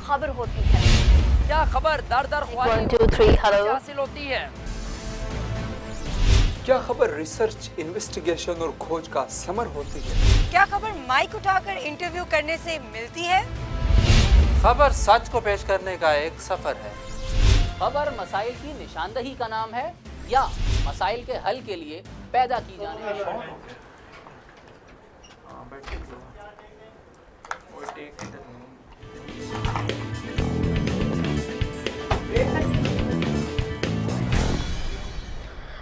खबर होती है। क्या खबर दर दर 1 2 3 हेलो हासिल होती है? क्या खबर रिसर्च, इन्वेस्टिगेशन और खोज का समर होती है? क्या खबर माइक उठाकर इंटरव्यू करने से मिलती है? खबर सच को पेश करने का एक सफर है। खबर मसाइल की निशानदही का नाम है या मसाइल के हल के लिए पैदा की जाने वाली?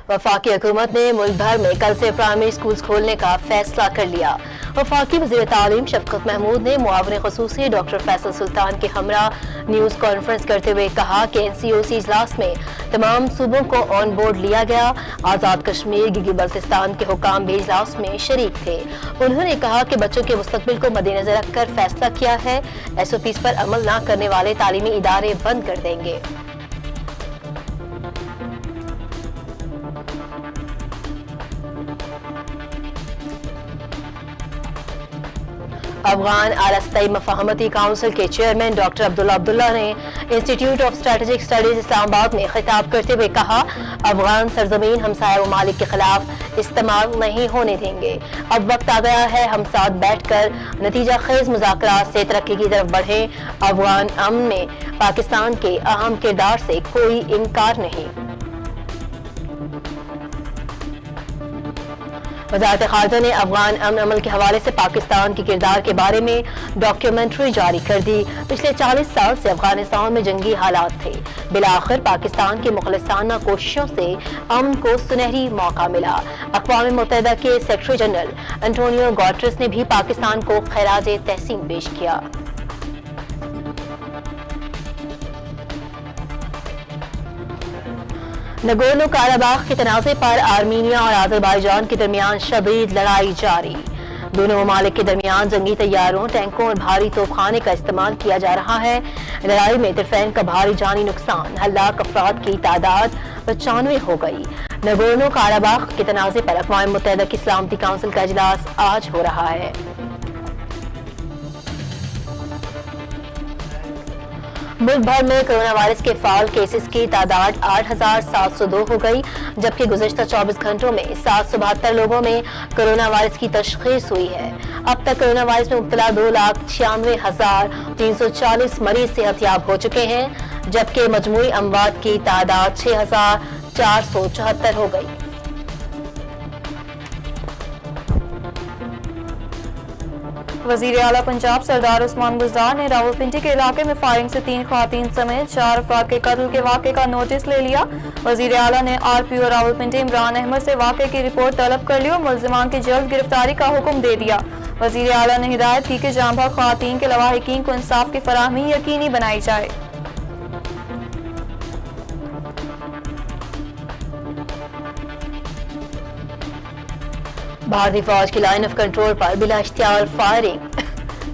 वफाकी हुकूमत ने मुल्क भर में कल से प्राइमरी स्कूल खोलने का फैसला कर लिया। वफाकी वज़ीर तालीम शफकत महमूद ने मुआविन ख़ुसूसी डॉक्टर फैसल सुल्तान के हमरा न्यूज़ कॉन्फ्रेंस करते हुए कहा कि NCOC इजलास में तमाम सूबों को ऑन बोर्ड लिया गया। आज़ाद कश्मीर गिगी बल्तिस्तान के हुकाम भी इजलास में शरीक थे। उन्होंने कहा कि बच्चों के मुस्तकबिल को मद्देनजर रखकर फैसला किया है। SOPs पर अमल न करने वाले तालीमी इदारे बंद कर देंगे। अफगान आला सतही मफाहमती काउंसिल के चेयरमैन डॉक्टर अब्दुल्ला ने institute of strategic studies Islamabad में खिताब करते हुए कहा, अफगान सरजमीन हमसाया ममालिक के खिलाफ इस्तेमाल नहीं होने देंगे। अब वक्त आ गया है हम साथ बैठकर नतीजा खेज मुज़ाकरात से तरक्की की तरफ बढ़ें। अफगान अमन में पाकिस्तान के अहम किरदार से कोई इनकार नहीं। वज़ारत ख़ारजा ने अफगान अमन अमल के हवाले से पाकिस्तान के किरदार के बारे में डॉक्यूमेंट्री जारी कर दी। पिछले 40 साल से अफगानिस्तान में जंगी हालात थे। बिलाखिर पाकिस्तान की मुखलिसाना कोशिशों से अमन को सुनहरी मौका मिला। अक़वाम मुत्तहिदा के सेक्रेटरी जनरल एंटोनियो गुटेरेस ने भी पाकिस्तान को खैराज तहसीन पेश किया। नगोर्नो काराबाख के तनाज़े पर आर्मीनिया और अज़रबैजान के दरमियान शदीद लड़ाई जारी। दोनों ममालिक के दरमियान जंगी तैयारों, टैंकों और भारी तोपखाने का इस्तेमाल किया जा रहा है। लड़ाई में तरफैन का भारी जानी नुकसान, हलाक अफराद की तादाद 95 हो गई। नगोर्नो काराबाख के तनाज़े पर अक़वाम मुत्तहिदा की सलामती काउंसिल का इजलास आज हो रहा है। मुल्क भर में कोरोना वायरस के फाल केसेस की तादाद 8702 हो गई, जबकि गुज़िश्ता 24 घंटों में 772 लोगों में कोरोना वायरस की तशख़ीस हुई है। अब तक कोरोना वायरस में मुब्तला 2,96,340 मरीज सेहतयाब हो चुके हैं, जबकि मजमूई अमवात की तादाद 6,474 हो गई। वज़ीर आला पंजाब सरदार उस्मान बुज़दार ने रावलपिंडी के इलाके में फायरिंग से 3 ख़वातीन समेत 4 अफराद के कत्ल के वाक़े का नोटिस ले लिया। वज़ीर आला ने RPO रावलपिंडी इमरान अहमद से वाक़े की रिपोर्ट तलब कर ली और मुल्ज़िमान की जल्द गिरफ्तारी का हुक्म दे दिया। वज़ीर आला ने हिदायत की कि जांबा ख़वातीन के लवाहिकीन को इंसाफ की फराहमी यकीनी बनाई जाए। भारतीय फौज की लाइन ऑफ कंट्रोल पर बिला इख्तियार फायरिंग।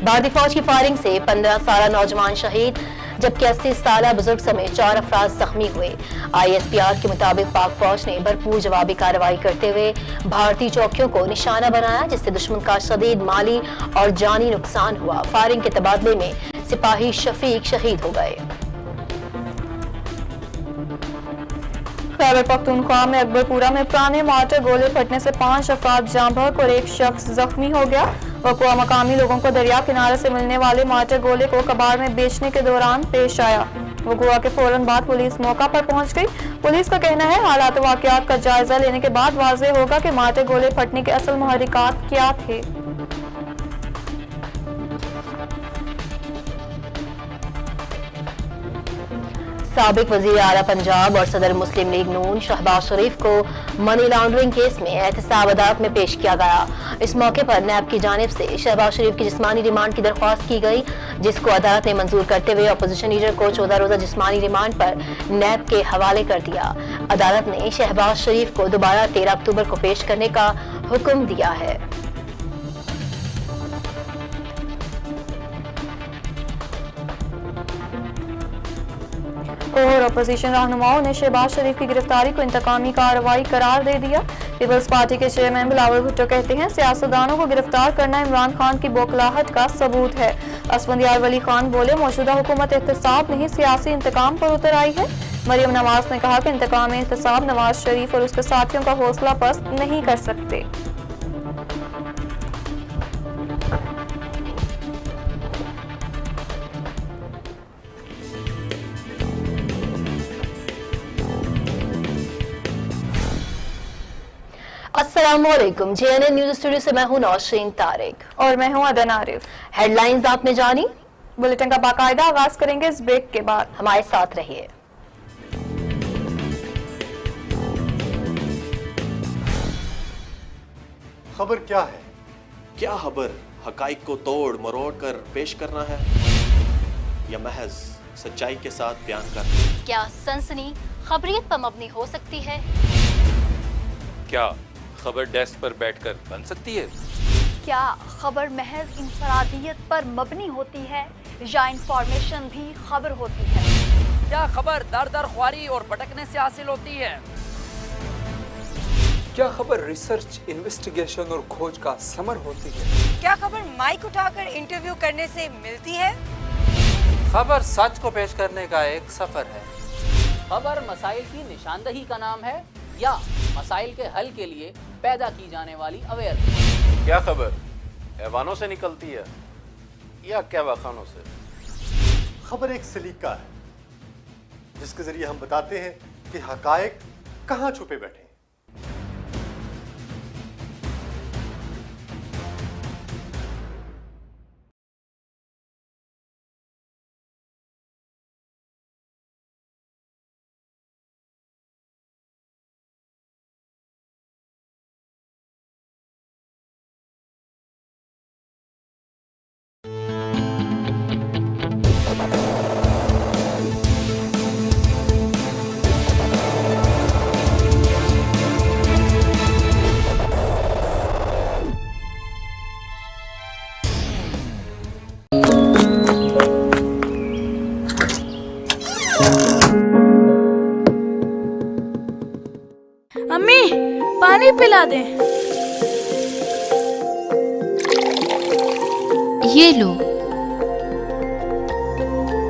भारतीय फौज की फायरिंग से 15 साल नौजवान शहीद, जबकि 80 साल बुजुर्ग समेत 4 अफराद जख्मी हुए। ISPR के मुताबिक पाक फौज ने भरपूर जवाबी कार्रवाई करते हुए भारतीय चौकियों को निशाना बनाया, जिससे दुश्मन का शदीद माली और जानी नुकसान हुआ। फायरिंग के तबादले में सिपाही शफीक शहीद हो गए। खैबर पख्तूनख्वा में अकबरपुरा में पुराने मार्टर गोले फटने से 5 अफराद जाँ बहक और 1 शख्स जख्मी हो गया। वक़्वा मकामी लोगों को दरिया किनारे से मिलने वाले मार्टर गोले को कबाड़ में बेचने के दौरान पेश आया। वक़्वा के फौरन बाद पुलिस मौका पर पहुंच गई। पुलिस का कहना है हालात वाक़यात का जायजा लेने के बाद वाज़ेह होगा कि मार्टर गोले फटने के असल मुहर्रिकात क्या थे। साबिक वज़ीर आला पंजाब और सदर मुस्लिम लीग नून शहबाज शरीफ को मनी लॉन्ड्रिंग केस में एहतसाब अदालत में पेश किया गया। इस मौके पर नैब की जानिब से शहबाज शरीफ की जिस्मानी रिमांड की दरख्वास्त की गई, जिसको अदालत ने मंजूर करते हुए अपोजिशन लीडर को 14 रोजा जिस्मानी रिमांड पर नैब के हवाले कर दिया। अदालत ने शहबाज शरीफ को दोबारा 13 अक्टूबर को पेश करने का हुक्म दिया है। और अपोजिशन रहनुमाओं ने शहबाज शरीफ की गिरफ्तारी को इंतकामी कार्रवाई करार दे दिया। पीपल्स पार्टी के चेयरमैन बिलावल भुट्टो कहते हैं सियासतदानों को गिरफ्तार करना इमरान खान की बौखलाहट का सबूत है। असफंदियार वली खान बोले, मौजूदा हुकूमत एहतसाब नहीं सियासी इंतकाम पर उतर आई है। मरियम नवाज ने कहा कि इंतकाम एहतसाब नवाज शरीफ और उसके साथियों का हौसला पस्त नहीं कर सकते। अस्सलामुअलैकुम, JNN न्यूज स्टूडियो से मैं हूं नौशीन तारिक और मैं हूं अदन आरिफ। हेडलाइंस आपने जानी, बुलेटिन का बाकायदा आगाज करेंगे इस ब्रेक के बाद। हमारे साथ रहिए। खबर क्या है? क्या खबर हकाइक को तोड़ मरोड़ कर पेश करना है या महज सच्चाई के साथ बयान करना? क्या सनसनी खबरियत पर मबनी हो सकती है? क्या खबर डेस्क पर बैठकर बन सकती है? क्या खबर महज इंफरादियत पर मबनी होती है या इंफॉर्मेशन भी खबर होती है? क्या खबर दर दर ख्वारी और भटकने से हासिल होती है? क्या खबर रिसर्च, इन्वेस्टिगेशन और खोज का समर होती है? क्या खबर माइक उठाकर इंटरव्यू करने से मिलती है? खबर सच को पेश करने का एक सफर है। खबर मसाइल की निशानदही का नाम है या मसाइल के हल के लिए पैदा की जाने वाली अवेयरनेस? क्या खबर हैवानों से निकलती है या कहवाखानों से? खबर एक सलीका है जिसके जरिए हम बताते हैं कि हकायक कहाँ छुपे बैठे हैं। अम्मी पानी पिला दे। ये लो।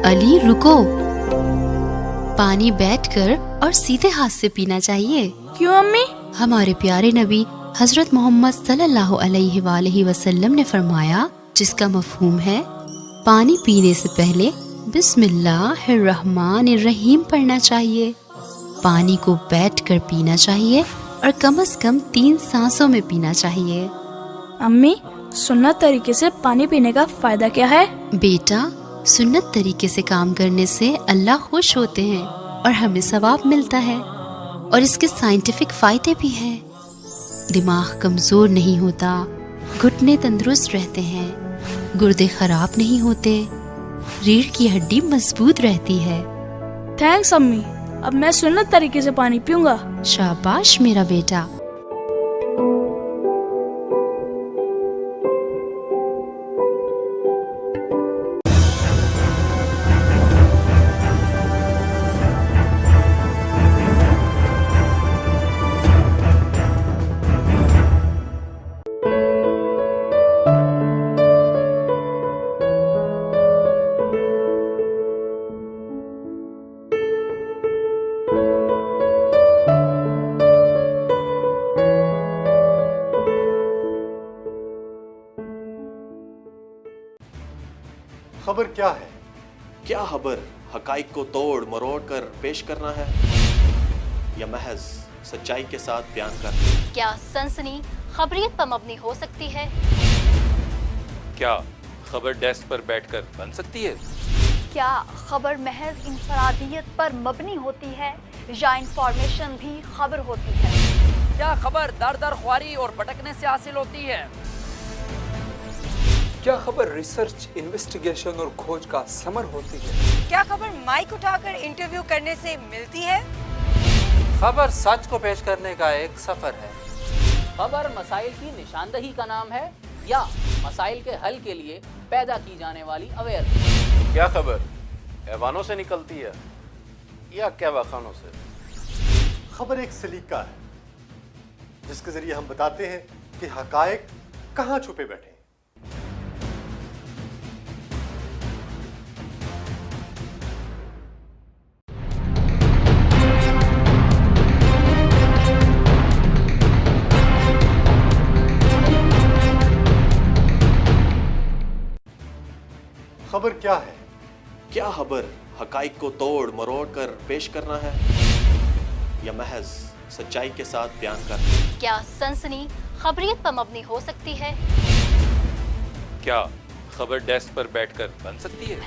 अली रुको, पानी बैठकर और सीधे हाथ से पीना चाहिए। क्यों अम्मी? हमारे प्यारे नबी हजरत मोहम्मद सल्लल्लाहु अलैहि वसल्लम ने फरमाया, जिसका मफहूम है पानी पीने से पहले बिस्मिल्लाहिर्रहमानिर्रहीम पढ़ना चाहिए। पानी को बैठकर पीना चाहिए और कम से कम 3 सांसों में पीना चाहिए। अम्मी, सुन्नत तरीके से पानी पीने का फायदा क्या है? बेटा, सुन्नत तरीके से काम करने से अल्लाह खुश होते हैं और हमें सवाब मिलता है, और इसके साइंटिफिक फायदे भी हैं। दिमाग कमजोर नहीं होता, घुटने तंदुरुस्त रहते हैं, गुर्दे खराब नहीं होते, रीढ़ की हड्डी मजबूत रहती है। थैंक्स अम्मी, अब मैं सुन्नत तरीके से पानी पीऊंगा। शाबाश मेरा बेटा। खबर क्या है? क्या खबर हकाइक को तोड़ मरोड़ कर पेश करना है या महज सच्चाई के साथ बयान करना? क्या सनसनी खबरियत पर मबनी हो सकती है? क्या खबर डेस्क पर बैठकर बन सकती है? क्या खबर महज इंफरादियत पर मबनी होती है या इंफॉर्मेशन भी खबर होती है? क्या खबर दर दर ख्वारी और भटकने से हासिल होती है? क्या खबर रिसर्च, इन्वेस्टिगेशन और खोज का समर होती है? क्या खबर माइक उठाकर इंटरव्यू करने से मिलती है? खबर सच को पेश करने का एक सफर है। खबर मसाइल की निशानदही का नाम है या मसाइल के हल के लिए पैदा की जाने वाली अवेयरनेस? क्या खबर हैवानों से निकलती है या कहवाखानों से? खबर एक सलीका है जिसके जरिए हम बताते हैं कि हकायक कहाँ छुपे बैठे हैं। क्या खबर हकाइक को तोड़ मरोड़ कर पेश करना है या महज सच्चाई के साथ बयान करना? क्या सनसनी खबरियत पर मबनी हो सकती है? क्या खबर डेस्क पर बैठकर बन सकती है?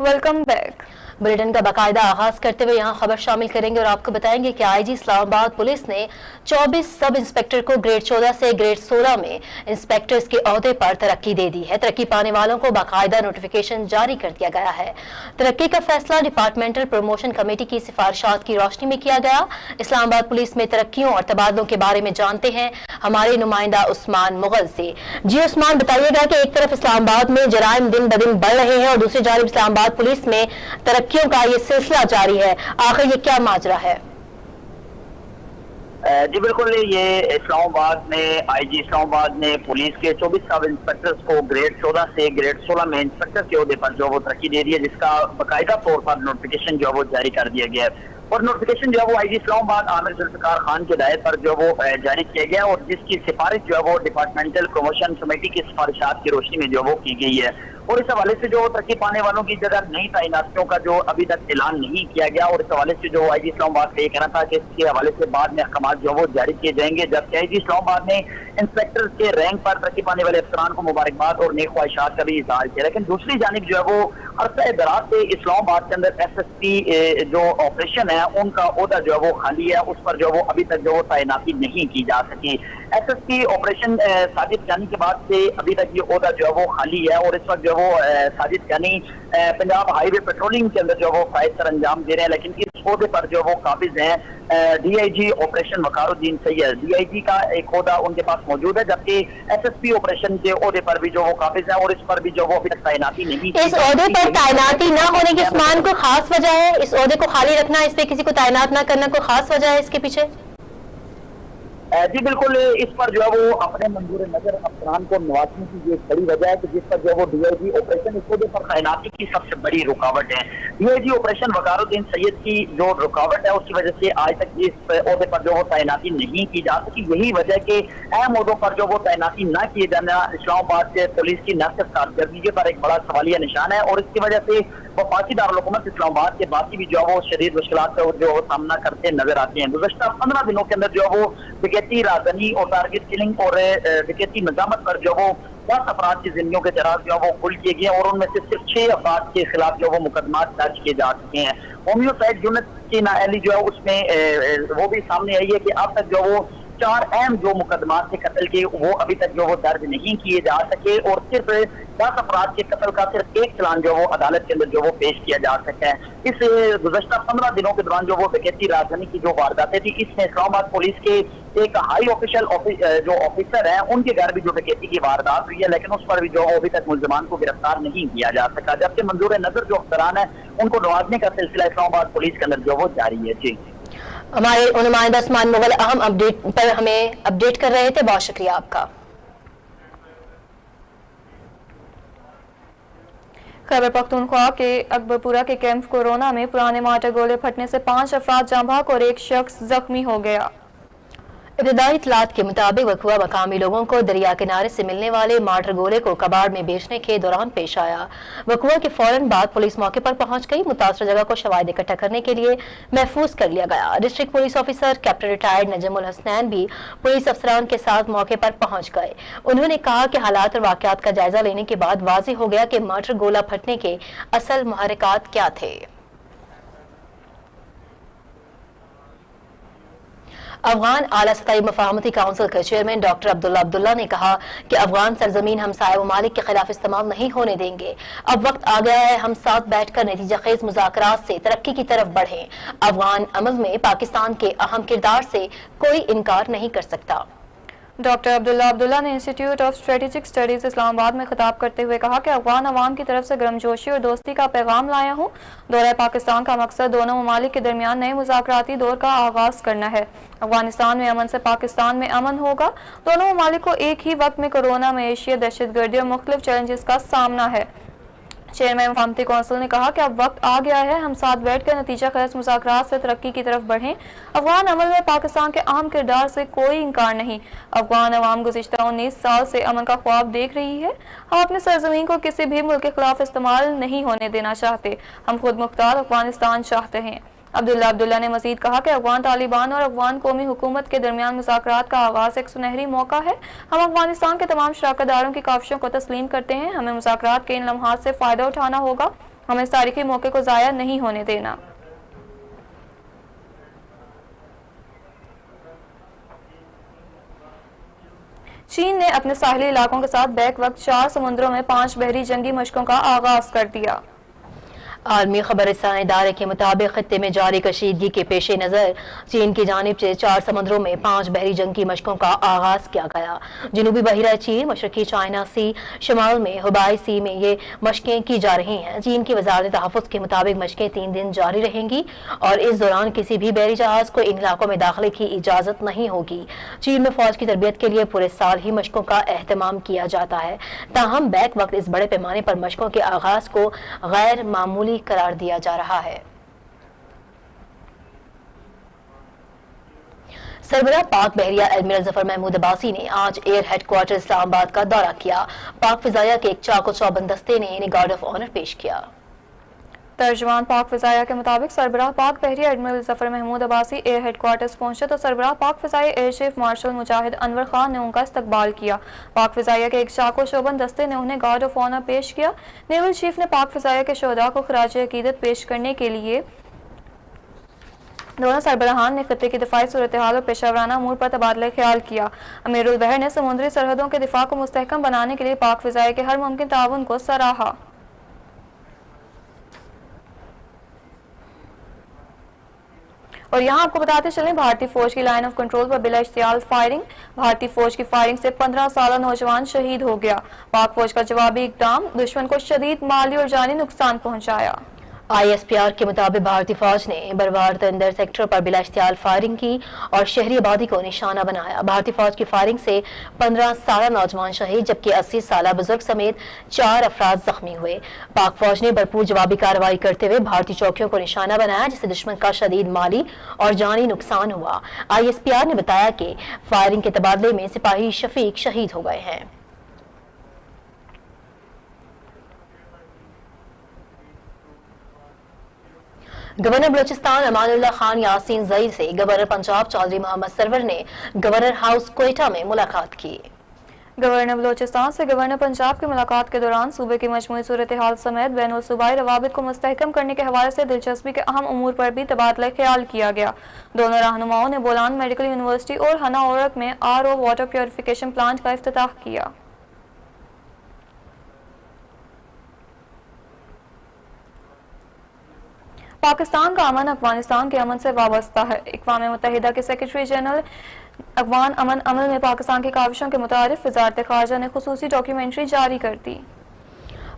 Welcome back. बुलेटिन का बाकायदा आगाज करते हुए यहाँ खबर शामिल करेंगे और आपको बताएंगे कि आईजी इस्लामाबाद पुलिस ने 24 सब इंस्पेक्टर को ग्रेड 14 से ग्रेड 16 में इंस्पेक्टर्स के ओहदे पर तरक्की दे दी है। तरक्की पाने वालों को बाकायदा नोटिफिकेशन जारी कर दिया गया है। तरक्की का फैसला डिपार्टमेंटल प्रमोशन कमेटी की सिफारिशात की रोशनी में किया गया। इस्लामाबाद पुलिस में तरक्कियों और तबादलों के बारे में जानते हैं हमारे नुमाइंदा उस्मान मुगल से। जी उस्मान, बताइएगा कि एक तरफ इस्लामाबाद में जराइम दिन ब दिन बढ़ रहे हैं और दूसरी जानब इस्लामाबाद पुलिस में तरक्कियों का ये सिलसिला जारी है, आखिर ये क्या माजरा है? जी बिल्कुल, ये इस्लामाबाद में आईजी इस्लामाबाद ने पुलिस के 24 सब इंस्पेक्टर्स को ग्रेड 14 से ग्रेड 16 में इंस्पेक्टर के ओहदे पर जो वो तरक्की दे दी है, जिसका बाकायदा तौर पर नोटिफिकेशन जो वो जारी कर दिया गया है। और नोटिफिकेशन जो है वो आईजी इस्लामाबाद आमिर जुल्फिकार खान के हिदायत पर जो वो जारी किया गया और जिसकी सिफारिश जो है वो डिपार्टमेंटल प्रमोशन कमेटी की सिफारिशात की रोशनी में जो वो की गई है। और इस हवाले से जो तरक्की पाने वालों की जगह नई तैनातियों का जो अभी तक ऐलान नहीं किया गया और इस हवाले से जो आईजी इस्लामाबाद का ये कहना था कि इसके हवाले से बाद में अहकाम जो वो जारी किए जाएंगे। जबकि आईजी इस्लामाबाद ने इंस्पेक्टर के रैंक पर तरक्की पाने वाले अफसरान को मुबारकबाद और नेक ख्वाहिशात का भी इजहार किया। लेकिन दूसरी जानिब जो है वो अरसा दराज से इस्लामाबाद के अंदर SSP जो ऑपरेशन है उनका ओहदा जो है वो खाली है, उस पर जो वो अभी तक जो वो तैनाती नहीं की जा सकी। SSP ऑपरेशन साजिद जानी के बाद से अभी तक ये ओहदा जो है वो खाली है और इस वक्त जो वो साजिद जानी पंजाब हाईवे पेट्रोलिंग के अंदर जो वो फायद सर अंजाम दे रहे हैं। लेकिन इस ओहदे पर जो वो काबिज हैं DIG ऑपरेशन वकारुद्दीन सैयद। DIG का एक ओहदा उनके पास मौजूद है, जबकि SSP ऑपरेशन के ओहदे पर भी जो वो काबिज है और इस पर भी जो वो अभी तक तैनाती नहीं। इस ओहदे पर तैनाती न होने की उस्मान को खास वजह है? इस ओहदे को खाली रखना, इस पे किसी को तैनात न करना कोई खास वजह है इसके पीछे? जी बिल्कुल, इस पर जो है वो अपने मंजूर नजर अफसरान को नवाजने की ये बड़ी वजह है कि जिस पर जो वो DIG ऑपरेशन इस ओहदे पर तैनाती की सबसे बड़ी रुकावट है। DIG ऑपरेशन वकारुद्दीन सैयद की जो रुकावट है उसकी वजह से आज तक इस ओहदे पर जो वो तैनाती नहीं की जा सकी। यही वजह के अहम ओहदों पर जो वो तैनाती न किए जाना इस्लामाबाद से पुलिस की न सिर्फ कारकर्दगी पर एक बड़ा सवालिया निशान है और इसकी वजह से वफाकी दारुल-हुकूमत इस्लामाबाद के बाकी भी जो है वो शदीद मुश्किलात का जो सामना करते नजर आते हैं। गुज़श्ता 15 दिनों के अंदर जो है वो डकैती, राजनी और टारगेट किलिंग और डकैती निजामत पर जो वो 10 अफराद की जिंदगियों के जराज जो वो खुल किए गए और उनमें से सिर्फ 6 अफराद के खिलाफ जो वो मुकदमा दर्ज किए जा चुके हैं। होम्योसाइड यूनिट की नाअहली जो है उसमें वो भी सामने आई है कि अब तक जो वो 4 अहम जो मुकदमा थे कत्ल के वो अभी तक जो वो दर्ज नहीं किए जा सके और सिर्फ 10 अफराद के कत्ल का सिर्फ एक चलान जो वो अदालत के अंदर जो वो पेश किया जा सका है। इस गुज़श्ता 15 दिनों के दौरान जो वो डकैती राजधानी की जो वारदातें थी इसमें इस्लामाबाद पुलिस के एक हाई ऑफिशियल जो ऑफिसर है उनके घर भी जो डकैती की वारदात हुई है, लेकिन उस पर भी जो अभी तक मुल्ज़िमान को गिरफ्तार नहीं किया जा सका। जबकि मंजूर नजर जो अफसरान है उनको नवाजने का सिलसिला इस्लामाबाद पुलिस के अंदर जो वो जारी है। जी, हमारे नुमाइंदा उस्मान मुगल अहम अपडेट पर हमें अपडेट कर रहे थे, बहुत शुक्रिया आपका। खैबर पख्तूनख्वा के अकबरपुरा के कैंप कोरोना में पुराने मार्टर गोले फटने से 5 अफराद जाँ बहक और एक शख्स जख्मी हो गया। इब्तदाई इत्तलात के मुताबिक वक़ुआ मकामी लोगों को दरिया किनारे से मिलने वाले मार्टर गोले को कबाड़ में बेचने के दौरान पेश आया। वक़ुआ के फौरन बाद पुलिस मौके पर पहुंच गई। मुतासर जगह को शवाहिद इकट्ठा करने के लिए महफूज कर लिया गया। District police officer captain retired Najmul Hasnain भी पुलिस अफसरान के साथ मौके पर पहुंच गए। उन्होंने कहा कि हालात और वाक़यात का जायजा लेने के बाद वाज़ेह हो गया कि मार्टर गोला फटने के असल मुहर्रिकात क्या थे। अफगान आला सतही मफाहमती काउंसिल के चेयरमैन डॉक्टर अब्दुल्ला अब्दुल्ला ने कहा कि अफगान सरजमीन हमसाया ममालिक के खिलाफ इस्तेमाल नहीं होने देंगे। अब वक्त आ गया है हम साथ बैठकर नतीजा खेज मुज़ाकरात से तरक्की की तरफ बढ़ें। अफगान अमल में पाकिस्तान के अहम किरदार से कोई इनकार नहीं कर सकता। डॉक्टर अब्दुल्ला अब्दुल्ला ने institute of strategic studies Islamabad में खिताब करते हुए कहा कि अफगान अवाम की तरफ से गर्मजोशी और दोस्ती का पैगाम लाया हूँ। दौरा पाकिस्तान का मकसद दोनों ममालिक के दरमियान नए मुज़ाकराती दौर का आगाज करना है। अफगानिस्तान में अमन से पाकिस्तान में अमन होगा। दोनों ममालिक को एक ही वक्त में कोरोना, मलेशिया, दहशतगर्दी और मुख्तलिफ चैलेंजेस का सामना है। चेयरमैन वफाकती कौंसिल ने कहा कि अब वक्त आ गया है, हम साथ बैठकर नतीजा खैज मुज़ाकरात से तरक्की की तरफ बढ़ें। अफगान अमल में पाकिस्तान के अहम किरदार से कोई इंकार नहीं। अफगान अवाम गुज़िश्ता 19 साल से अमन का ख्वाब देख रही है। हम अपने सरजमीन को किसी भी मुल्क के खिलाफ इस्तेमाल नहीं होने देना चाहते। हम खुद मुख्तार अफगानिस्तान चाहते हैं। अब्दुल्ला ने मजीद कहा कि अफगान तालिबान और अफगान कौमी हुकूमत के दरमियान मुज़ाकरात का आगाज़ एक सुनहरी मौका है। हम अफगानिस्तान के तमाम शराकतदारों की काविशों को तस्लीम करते हैं। हमें मुज़ाकरात के इन लम्हात से फ़ायदा उठाना होगा। हमें इस तारीखी मौके को ज़ाया नहीं होने देना। चीन ने अपने साहिली इलाकों के साथ बैक वक्त 4 समुद्रों में 5 बहरी जंगी मशकों का आगाज कर दिया। आलमी खबरसां इदारे के मुताबिक खत्ते में जारी कशीदगी के पेश नज़र चीन की जानिब से 4 समुद्रों में 5 बहरी जंग की मशकों का आगाज किया गया। जनूबी बहिरा चीन, मशरकी चाइना सी, शमाल में हुबाई सी में ये मशकें की जा रही हैं। चीन की वजारत तहफ़्फ़ुज़ के मुताबिक मशकें 3 दिन जारी रहेंगी और इस दौरान किसी भी बहरी जहाज को इन इलाकों में दाखिले की इजाज़त नहीं होगी। चीन में फौज की तरबियत के लिए पूरे साल ही मशकों का एहतमाम किया जाता है। ताहम बैक वक्त इस बड़े पैमाने पर मशकों के आगाज को गैर मामूली करार दिया जा रहा है। सरबराह पाक बहरिया एडमिरल जफर महमूद अब्बासी ने आज एयर हेडक्वार्टर इस्लामाबाद का दौरा किया। पाक फिजाया के एक चाको चौबंद दस्ते ने इन्हें गार्ड ऑफ ऑनर पेश किया। तर्जुमान पाक फिजाया के मुताबिक सरबराह पाक बहरिया admiral Zafar Mahmood Abbasi air headquarters पहुंचे तो सरबराह पाक फिजाया air chief marshal Mujahid Anwar Khan ने उनका इस्तकबाल किया। पाक फिजाया के एक चाको शोबन दस्ते ने उन्हें गार्ड ऑफ ऑनर पेश किया। नेवल चीफ ने पाक फिजाया के शोहदा को खराज अकीदत पेश करने के लिए दोनों सरबराहान ने खत्ते की दिफाई सूरत हाल और पेशावराना अमूर पर तबादला ख्याल किया। अमीरुल बहर ने समुद्री सरहदों के दिफा को मुस्तहकम बनाने के लिए पाक फिजाया के हर मुमकिन ताउन को सराहा। और यहाँ आपको बताते चलें, भारतीय फौज की लाइन ऑफ कंट्रोल पर बिला इश्तियाल फायरिंग। भारतीय फौज की फायरिंग से 15 साल नौजवान शहीद हो गया। पाक फौज का जवाबी इकदाम, दुश्मन को शदीद माली और जानी नुकसान पहुंचाया। ISPR के मुताबिक भारतीय फौज ने बरवार तंदर सेक्टर पर बिला इश्तियाल फायरिंग की और शहरी आबादी को निशाना बनाया। भारतीय फौज की फायरिंग से 15 साल नौजवान शहीद जबकि 80 साल बुजुर्ग समेत 4 अफराद जख्मी हुए। पाक फौज ने भरपूर जवाबी कार्रवाई करते हुए भारतीय चौकियों को निशाना बनाया जिससे दुश्मन का शदीद माली और जानी नुकसान हुआ। ISPR ने बताया कि फायरिंग के तबादले में सिपाही शफीक शहीद हो गए हैं। गवर्नर बलूचिस्तान अमानुल्लाह खान यासीन जई से गवर्नर पंजाब चौधरी मोहम्मद सरवर ने गवर्नर हाउस कोयटा में मुलाकात की। गवर्नर बलूचिस्तान से गवर्नर पंजाब की मुलाकात के दौरान सूबे की मजमूई सूरत हाल समेत बैनुल सूबाई रवाबित को मुस्तहकम करने के हवाले से दिलचस्पी के अहम उमूर पर भी तबादला ख्याल किया गया। दोनों रहनुमाओं ने बोलान मेडिकल यूनिवर्सिटी और हना औरक में RO वाटर प्योरिफिकेशन प्लांट का इफ्तिताह किया। पाकिस्तान का अमन अफगानिस्तान के अमन से वाबस्ता है। अक़वाम मुत्तहिदा के सेक्रेटरी जनरल अफगान अमन अमल में पाकिस्तान की काविशों के मुतारिफ वज़ारत ख़ारजा ने खुसूसी डॉक्यूमेंट्री जारी कर दी।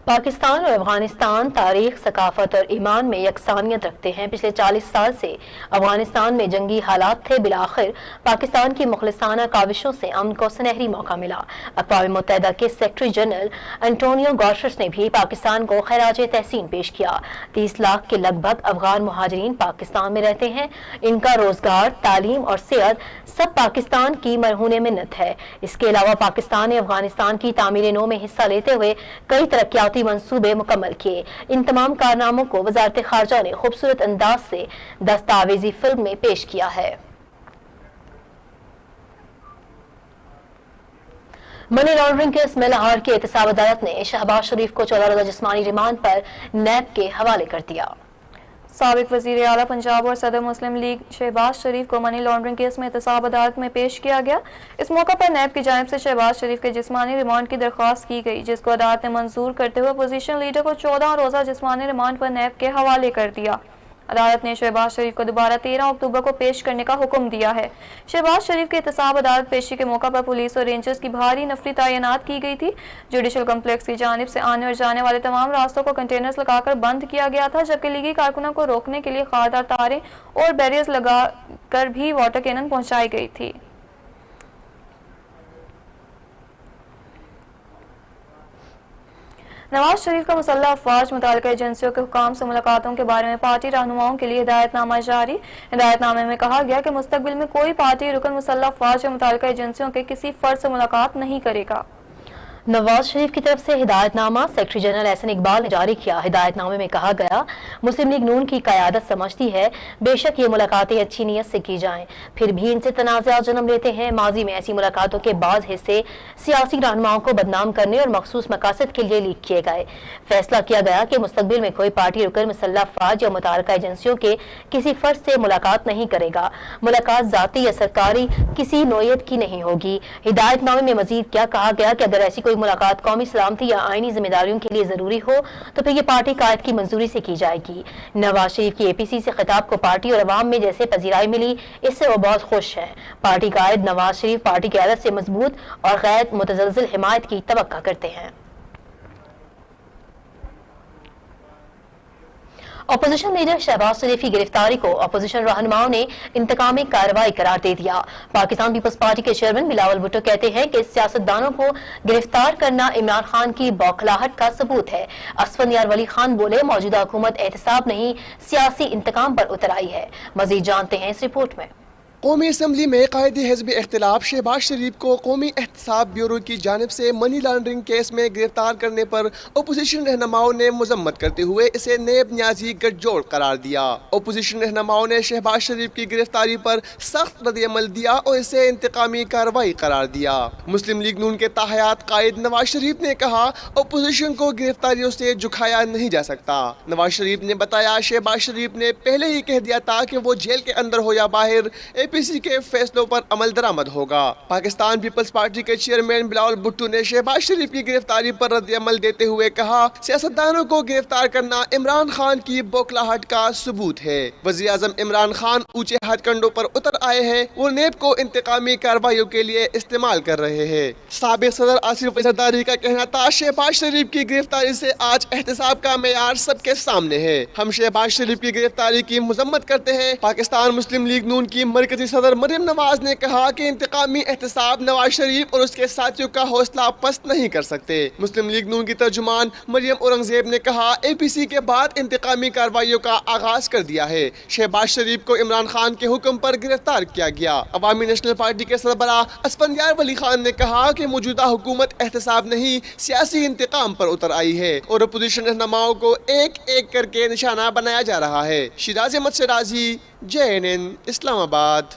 पाकिस्तान और अफगानिस्तान तारीख, सकाफत और ईमान में यकसानियत रखते हैं। पिछले 40 साल से अफगानिस्तान में जंगी हालात थे। बिलाखिर पाकिस्तान की मुखलिसाना काविशों से अमन को सुनहरी मौका मिला। अक़वाम मुत्तहिदा के सेक्रेटरी जनरल एंटोनियो गुटेरेस ने भी पाकिस्तान को खैराज तहसीन पेश किया। 30 लाख के लगभग अफगान मुहाजिरीन पाकिस्तान में रहते हैं। इनका रोजगार, तालीम और सेहत सब पाकिस्तान की मरहून मिन्नत है। इसके अलावा पाकिस्तान ने अफगानिस्तान की तामीर नौ में हिस्सा लेते हुए कई तरक्याती मंसूबे मुकम्मल किए। इन तमाम कारनामों को वज़ारत ख़ारजा ने खूबसूरत अंदाज से दस्तावेजी फिल्म में पेश किया है। मनी लॉन्ड्रिंग केस में लाहौर की एहतसाब अदालत ने शहबाज शरीफ को 14 रोज़ा जिस्मानी रिमांड पर नैब के हवाले कर दिया। साबिक वज़ीर आला पंजाब और सदर मुस्लिम लीग शहबाज शरीफ को मनी लॉन्ड्रिंग केस में एहतसाब अदालत में पेश किया गया। इस मौका पर नैब की जानिब से शहबाज शरीफ के जिस्मानी रिमांड की दरख्वास्त की गई जिसको अदालत ने मंजूर करते हुए अपोजिशन लीडर को 14 रोज़ा जिस्मानी रिमांड पर नैब के हवाले कर दिया। अदालत ने शहबाज शरीफ को दोबारा 13 अक्टूबर को पेश करने का हुक्म दिया है। शहबाज शरीफ के एहतसाब अदालत पेशी के मौका पर पुलिस और रेंजर्स की भारी नफरी तैनात की गई थी। जुडिशल कम्प्लेक्स की जानिब से आने और जाने वाले तमाम रास्तों को कंटेनर्स लगाकर बंद किया गया था जबकि लीगी कारकुनों को रोकने के लिए खारदार तारें और बैरियर्स लगाकर भी वाटर कैनन पहुंचाई गई थी। नवाज शरीफ का मुसल्लह अफवाज मुताल्लिका एजेंसियों के हुकाम से मुलाकातों के बारे में पार्टी रहनुमाओं के लिए हिदायतनामा जारी। हिदायतनामे में कहा गया कि मुस्तकबिल में कोई पार्टी रुकन मुसल्लह अफवाज या मुताल्लिका एजेंसियों के किसी फर्द से मुलाकात नहीं करेगा। नवाज शरीफ की तरफ से हिदायतनामा सेक्रेटरी जनरल एहसन इकबाल ने जारी किया। हिदायतनामे में कहा गया, मुस्लिम लीग नून की क़यादत समझती है बेशक ये मुलाकातें अच्छी नीयत से की जाएं, फिर भी इनसे तनाज़ात जन्म लेते हैं। माजी में ऐसी मुलाकातों के बाज़ हिस्से सियासी रहनुमाओं को बदनाम करने और मखसूस मकासद के लिए लीक किए गए। फैसला किया गया कि मुस्तकबिल में कोई पार्टी रुकन मुसल्लह अफवाज या मुताल्लिका एजेंसियों के किसी फर्द से मुलाकात नहीं करेगा। मुलाकात ज़ाती या सरकारी किसी नोयत की नहीं होगी। हिदायतनामे में मजीद क्या कहा गया कि अगर ऐसी मुलाकात कौमी सलामती या आईनी जिम्मेदारियों के लिए जरूरी हो तो फिर ये पार्टी कायद की मंजूरी से की जाएगी। नवाज शरीफ की एपीसी से खिताब को पार्टी और अवाम में जैसे पजीराई मिली, इससे वो बहुत खुश हैं। पार्टी कायद नवाज शरीफ पार्टी की क़यादत से मजबूत और गैर मुतज़लज़िल हिमायत की तवक्का करते हैं। अपोजिशन लीडर शहबाज शरीफ की गिरफ्तारी को अपोजिशन रहनुमाओं ने इंतकामी कार्रवाई करार दे दिया। पाकिस्तान पीपल्स पार्टी के चेयरमैन बिलावल भुट्टो कहते हैं कि सियासतदानों को गिरफ्तार करना इमरान खान की बौखलाहट का सबूत है। असफंदियार वली खान बोले, मौजूदा हुकूमत एहतसाब नहीं सियासी इंतकाम पर उतर आई है। मजीद जानते हैं इस रिपोर्ट में। कौमी असम्बली में कायद हिज़्ब इख्तिलाफ शहबाज शरीफ को कौमी एहतसाब ब्यूरो की जानिब से मनी लॉन्ड्रिंग केस में गिरफ्तार करने पर अपोजिशन रहनुमाओं ने मजम्मत करते हुए इसे नेब न्याजी गठजोड़ करार दिया। अपोजिशन रहनुमाओं ने शहबाज शरीफ की गिरफ्तारी पर सख्त रद्द-ए-अमल दिया और इसे इंतकामी कार्रवाई करार दिया। मुस्लिम लीग नून के ताहयात कायद नवाज शरीफ ने कहा, अपोजिशन को गिरफ्तारियों से झुकाया नहीं जा सकता। नवाज शरीफ ने बताया, शहबाज शरीफ ने पहले ही कह दिया था कि वो जेल के अंदर हो या बाहर एपीसी के फैसलों पर अमल दरामद होगा। पाकिस्तान पीपल्स पार्टी के चेयरमैन बिलावल भुट्टो ने शहबाज शरीफ की गिरफ्तारी पर रद्द अमल देते हुए कहा, सियासतदानों को गिरफ्तार करना इमरान खान की बौखलाहट का सबूत है। वज़ीर आज़म इमरान खान ऊंचे हथकंडों पर उतर आए हैं, वो नेब को इंतकामी कार्रवाइयों के लिए इस्तेमाल कर रहे हैं। साबिक सदर आसिफ ज़रदारी का कहना था, शहबाज शरीफ की गिरफ्तारी से आज एहतसाब का मेयार सबके सामने है। हम शहबाज शरीफ की गिरफ्तारी की मजम्मत करते हैं। पाकिस्तान मुस्लिम लीग नून की मरकजी सदर मरियम नवाज ने कहा कि इंतकामी एहतसाब नवाज शरीफ और उसके साथियों का हौसला पस्त नहीं कर सकते। मुस्लिम लीग नून की तर्जुमान मरियम औरंगजेब ने कहा, एपीसी के बाद इंतकामी कार्रवाइयों का आगाज कर दिया है। शहबाज शरीफ को इमरान खान के हुक्म पर गिरफ्तार किया गया। अवामी नेशनल पार्टी के सरबरा असफंदियार वली खान ने कहा कि मौजूदा हुकूमत एहतसाब नहीं सियासी इंतकाम पर उतर आई है और अपोजिशन रहनुमाओं को एक एक करके निशाना बनाया जा रहा है। शिराज अहमद सिराजी, JNN इस्लामाबाद।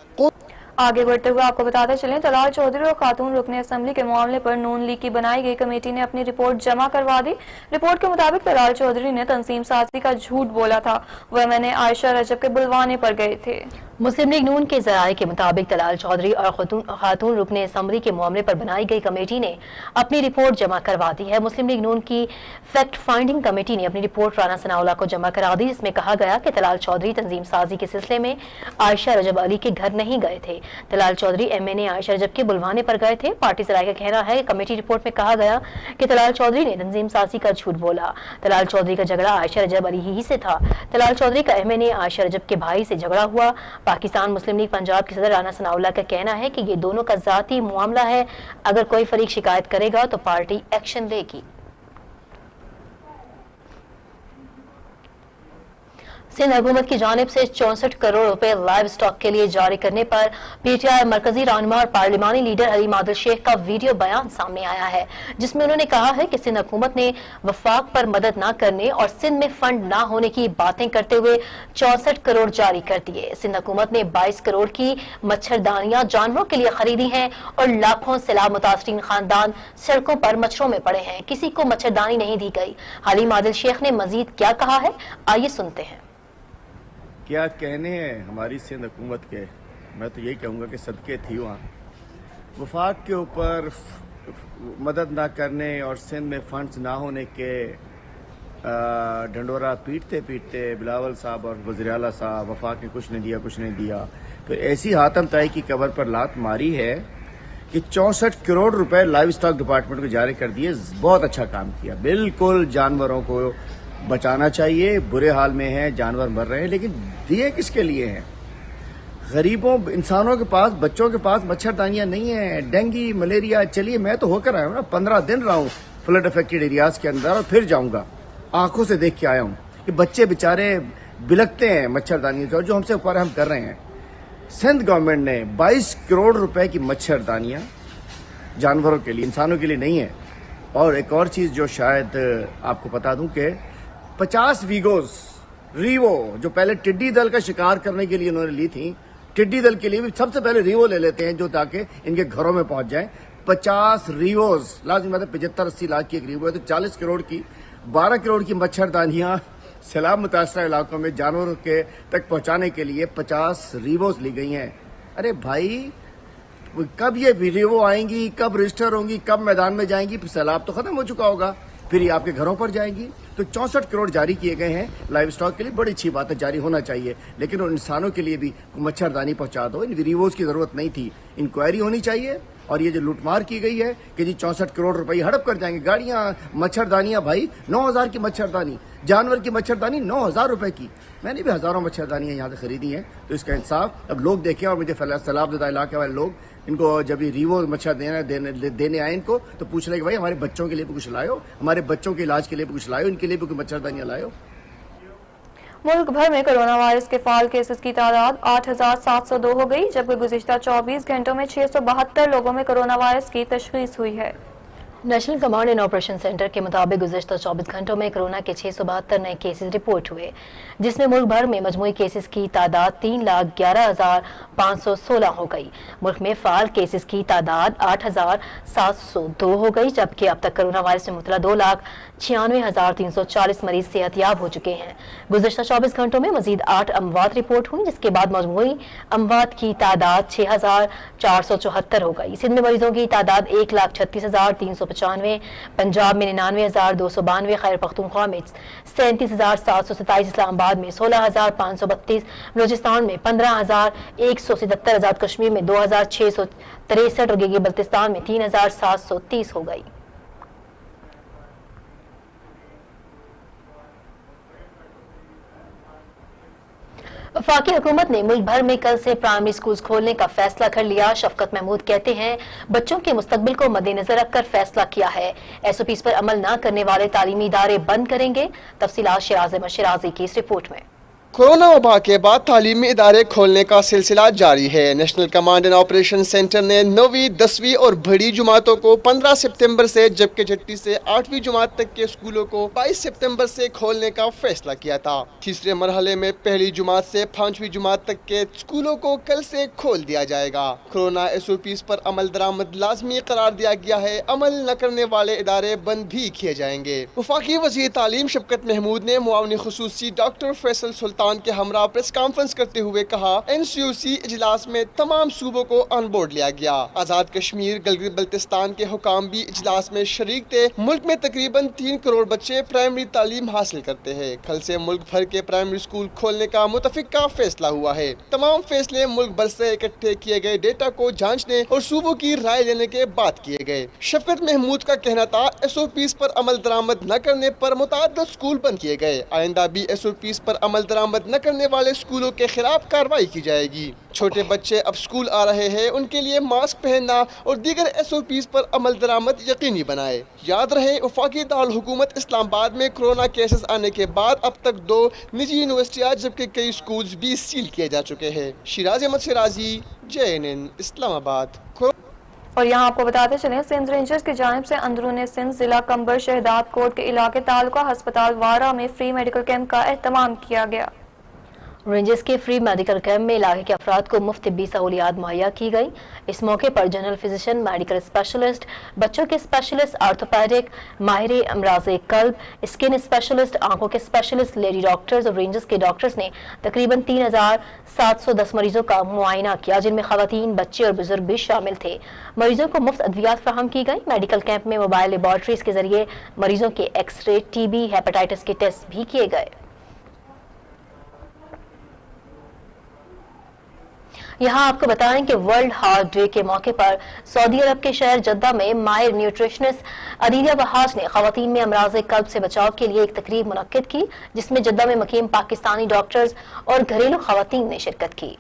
आगे बढ़ते हुए आपको बताते चलें, तलाल चौधरी और खातून रुकने असम्बली के मामले पर नून लीग की बनाई गई कमेटी ने अपनी रिपोर्ट जमा करवा दी। रिपोर्ट के मुताबिक तलाल चौधरी ने तंजीम साजी का झूठ बोला था। वह मैंने आयशा रजब के बुलवाने पर गए थे। मुस्लिम लीग नून के ज़राए के मुताबिक तलाल चौधरी और खातून रुकने असम्बली के मामले पर बनाई गई कमेटी ने अपनी रिपोर्ट जमा करवा दी है। मुस्लिम लीग नून की फैक्ट फाइंडिंग कमेटी ने अपनी रिपोर्ट राना सनाउल्लाह को जमा करा दी, जिसमें कहा गया कि तलाल चौधरी तंजीम साजी के सिलसिले में आयशा रजब अली के घर नहीं गए थे। तलाल चौधरी MNA आयशा रजब के बुलवाने पर गए थे। पार्टी ज़राए का कहना है कि कमेटी रिपोर्ट में कहा गया कि तलाल चौधरी ने तंजीम साजी का झूठ बोला। तलाल चौधरी का झगड़ा आयशा रजब अली ही से था। तलाल चौधरी का MNA आयशा रजब के भाई से झगड़ा हुआ। पाकिस्तान मुस्लिम लीग पंजाब के सदर राना सनाउल्लाह का कहना है कि ये दोनों का जाती मामला है। अगर कोई फरीक शिकायत करेगा तो पार्टी एक्शन लेगी। सिंध हुकूमत की जानिब से 64 करोड़ रुपए लाइव स्टॉक के लिए जारी करने पर PTI मरकजी रहनुमा और पार्लिमानी लीडर अली मादिल शेख का वीडियो बयान सामने आया है, जिसमें उन्होंने कहा है कि सिंध हुकूमत ने वफाक पर मदद न करने और सिंध में फंड न होने की बातें करते हुए 64 करोड़ जारी कर दिए। सिंध हुकूमत ने 22 करोड़ की मच्छरदानियां जानवरों के लिए खरीदी हैं और लाखों सैलाब मुतासरीन खानदान सड़कों पर मच्छरों में पड़े हैं। किसी को मच्छरदानी नहीं दी गई। अली मादिल शेख ने मजीद क्या कहा है, आइए सुनते हैं। क्या कहने हैं हमारी सिंध हुकूमत के, मैं तो यही कहूँगा कि सदके थी वहाँ। वफाक के ऊपर मदद ना करने और सिंध में फंड्स ना होने के ढंडोरा पीटते पीटते बिलावल साहब और वज़ीर आला साहब वफाक ने कुछ नहीं दिया कुछ नहीं दिया, फिर ऐसी हातम ताई की कबर पर लात मारी है कि 64 करोड़ रुपए लाइव स्टॉक डिपार्टमेंट को जारी कर दिए। बहुत अच्छा काम किया। बिल्कुल जानवरों को बचाना चाहिए, बुरे हाल में हैं, जानवर मर रहे हैं, लेकिन दिए किसके लिए हैं? गरीबों इंसानों के पास, बच्चों के पास मच्छरदानियां नहीं है। डेंगू मलेरिया, चलिए मैं तो होकर आया हूँ ना, 15 दिन रहा हूँ फ्लड अफेक्टेड एरियाज के अंदर और फिर जाऊंगा। आंखों से देख के आया हूं कि बच्चे बेचारे बिलकते हैं मच्छरदानियों से, और जो हमसे ऊपर हम कर रहे हैं। सिंध गवर्नमेंट ने 22 करोड़ रुपए की मच्छरदानियां जानवरों के लिए, इंसानों के लिए नहीं है। और एक और चीज जो शायद आपको बता दूं कि 50 वीगोस रीवो जो पहले टिड्डी दल का शिकार करने के लिए उन्होंने ली थी, टिड्डी दल के लिए भी सबसे पहले रीवो ले लेते हैं जो ताकि इनके घरों में पहुंच जाए। 50 रीवोस, लाजमी बात है 75-80 लाख की एक रीवो है, तो 40 करोड़ की 12 करोड़ की मच्छरदानियां सैलाब मुतासरा इलाकों में जानवरों के तक पहुंचाने के लिए 50 रीवोस ली गई हैं। अरे भाई, कब ये रीवो आएंगी, कब रजिस्टर होंगी, कब मैदान में जाएंगी? फिर सैलाब तो खत्म हो चुका होगा, फिर ये आपके घरों पर जाएंगी। तो 64 करोड़ जारी किए गए हैं लाइव स्टॉक के लिए, बड़ी अच्छी बात है, जारी होना चाहिए। लेकिन उन इंसानों के लिए भी मच्छरदानी पहुंचा दो। इन रीवोस की जरूरत नहीं थी, इंक्वायरी होनी चाहिए। और ये जो लूटमार की गई है कि जी 64 करोड़ रुपए हड़प कर जाएंगे, गाड़ियां, मच्छरदानियां, भाई 9000 की मच्छरदानी, जानवर की मच्छरदानी 9000 रुपए की। मैंने भी हजारों मच्छरदानियां यहाँ से खरीदी हैं। तो इसका इंसाफ अब लोग देखें। और मुझे सैलाबज़दा इलाके वाले लोग, इनको जब ये रीवो मच्छर देने आए इनको, तो पूछ रहे कि भाई हमारे बच्चों के लिए भी कुछ लायो, हमारे बच्चों के इलाज के लिए भी कुछ लायो, इनके लिए भी कुछ मच्छरदानियां लायो। मुल्क भर में कोरोना वायरस के फाल केसेस की तादाद 8702 हो गई, जबकि गुज़िश्ता 24 घंटों में 672 लोगों में कोरोना वायरस की तशख़ीस हुई है। National command and operation centre के मुताबिक गुज़िश्ता 24 घंटों में कोरोना के 672 नए केसेस रिपोर्ट हुए, जिसमें मुल्क भर में मजमूई केसेस की तादाद 3,11,516 हो गई। मुल्क में फाल केसेस की तादाद 8,702 हो गई, जबकि अब तक कोरोना वायरस में मुबतला 2,96,340 मरीज सेहतयाब हो चुके हैं। गुज़िश्ता 24 घंटों में मजीद 8 अमवात रिपोर्ट हुई, जिसके बाद मजमूई अमवात की तादाद 6,474 हो गई। सिंध में मरीजों की तादाद 1,36,395, पंजाब में 99,292, खैबर पख्तूनख्वा में 37,727, इस्लामाबाद में 16,532, बलूचिस्तान में 15,177, आजाद कश्मीर में 2,663 और गिलगित बल्तिस्तान में 3,730 हो गई। वफाकी हुकूमत ने मुल्क भर में कल से प्राइमरी स्कूल खोलने का फैसला कर लिया। शफकत महमूद कहते हैं, बच्चों के मुस्तकबिल को मद्देनजर रखकर फैसला किया है। SOPs पर अमल न करने वाले तालीमी इदारे बंद करेंगे। तफसीलात शिराज अहमद शिराजी की इस रिपोर्ट में। कोरोना वबा के बाद तालीमी इदारे खोलने का सिलसिला जारी है। National command and operation centre ने 9वीं, 10वीं और बड़ी जुमातों को 15 सितंबर से, जबकि छठी से 8वीं जुमात तक के स्कूलों को 22 सितंबर से खोलने का फैसला किया था। तीसरे मरहले में पहली जुमात से 5वीं जुमात तक के स्कूलों को कल से खोल दिया जाएगा। कोरोना SOPs पर अमल दरामद लाजमी करार दिया गया है। अमल न करने वाले इदारे बंद भी किए जाएंगे। वफाकी वज़ीर तालीम शफकत महमूद ने मुआवनी खुसूसी डॉक्टर फैसल सुल्तान के हमरा प्रेस कॉन्फ्रेंस करते हुए कहा, NCOC इजलास में तमाम सूबों को ऑन बोर्ड लिया गया। आजाद कश्मीर, गिलगित बल्तिस्तान के हुकाम भी इजलास में शरीक थे। मुल्क में तकरीबन 3 करोड़ बच्चे प्राइमरी तालीम हासिल करते हैं। कल से मुल्क भर के प्राइमरी स्कूल खोलने का मुतफिका फैसला हुआ है। तमाम फैसले मुल्क भर से इकट्ठे किए गए डेटा को जांचने और सूबों की राय लेने के बाद किए गए। शफकत महमूद का कहना था, SOPs पर अमल दरामद न करने पर मुतअद्दिद स्कूल बंद किए गए। आइंदा भी SOPs पर अमल दरामद न करने वाले स्कूलों के खिलाफ कार्रवाई की जाएगी। छोटे बच्चे अब स्कूल आ रहे हैं, उनके लिए मास्क पहनना और दीगर SOPs पर अमल दरामद यकीनी बनाए। याद रहे, वफाकी दारुल हुकूमत इस्लामाबाद में कोरोना केसेस आने के बाद अब तक 2 निजी यूनिवर्सिटियां जबकि कई स्कूल्स भी सील किए जा चुके हैं। शिराज अहमद शिराजी, JNN इस्लामाबाद। और यहाँ आपको बताते चलें, सिंध रेंजर्स की जानिब से अंदरून सिंध जिला कंबर शहदाद कोट के इलाके तालुका अस्पताल वारा में फ्री मेडिकल कैंप का एहतमाम किया गया। रेंजर्स के फ्री मेडिकल कैंप में इलाके के अफराद को मुफ्त तिब्बी सहूलियात मुहैया की गई। इस मौके पर जनरल फिजिशियन, मेडिकल स्पेशलिस्ट, बच्चों के स्पेशलिस्ट, आर्थोपैडिक, माहिर अमराज़े कल्ब, स्किन स्पेशलिस्ट, आंखों के स्पेशलिस्ट, लेडी डॉक्टर्स और रेंजर्स के डॉक्टर्स ने तकरीबन 3710 मरीजों का मुआयना किया, जिनमें खवातीन, बच्चे और बुजुर्ग भी शामिल थे। मरीजों को मुफ्त अद्वियात फराहम की गई। मेडिकल कैंप में मोबाइल लेबॉर्ट्रीज के जरिए मरीजों के एक्सरे, TB, हेपेटाइटिस के टेस्ट भी किए गए। यहाँ आपको बताएं कि वर्ल्ड हार्ट डे के मौके पर सऊदी अरब के शहर जद्दा में माहिर न्यूट्रिशनिस्ट अदीलिया वहाज ने खवातीन में अमराज़े कल्ब से बचाव के लिए एक तकरीब मुनक्किद की, जिसमें जद्दा में मुकीम पाकिस्तानी डॉक्टर्स और घरेलू खवातीन ने शिरकत की।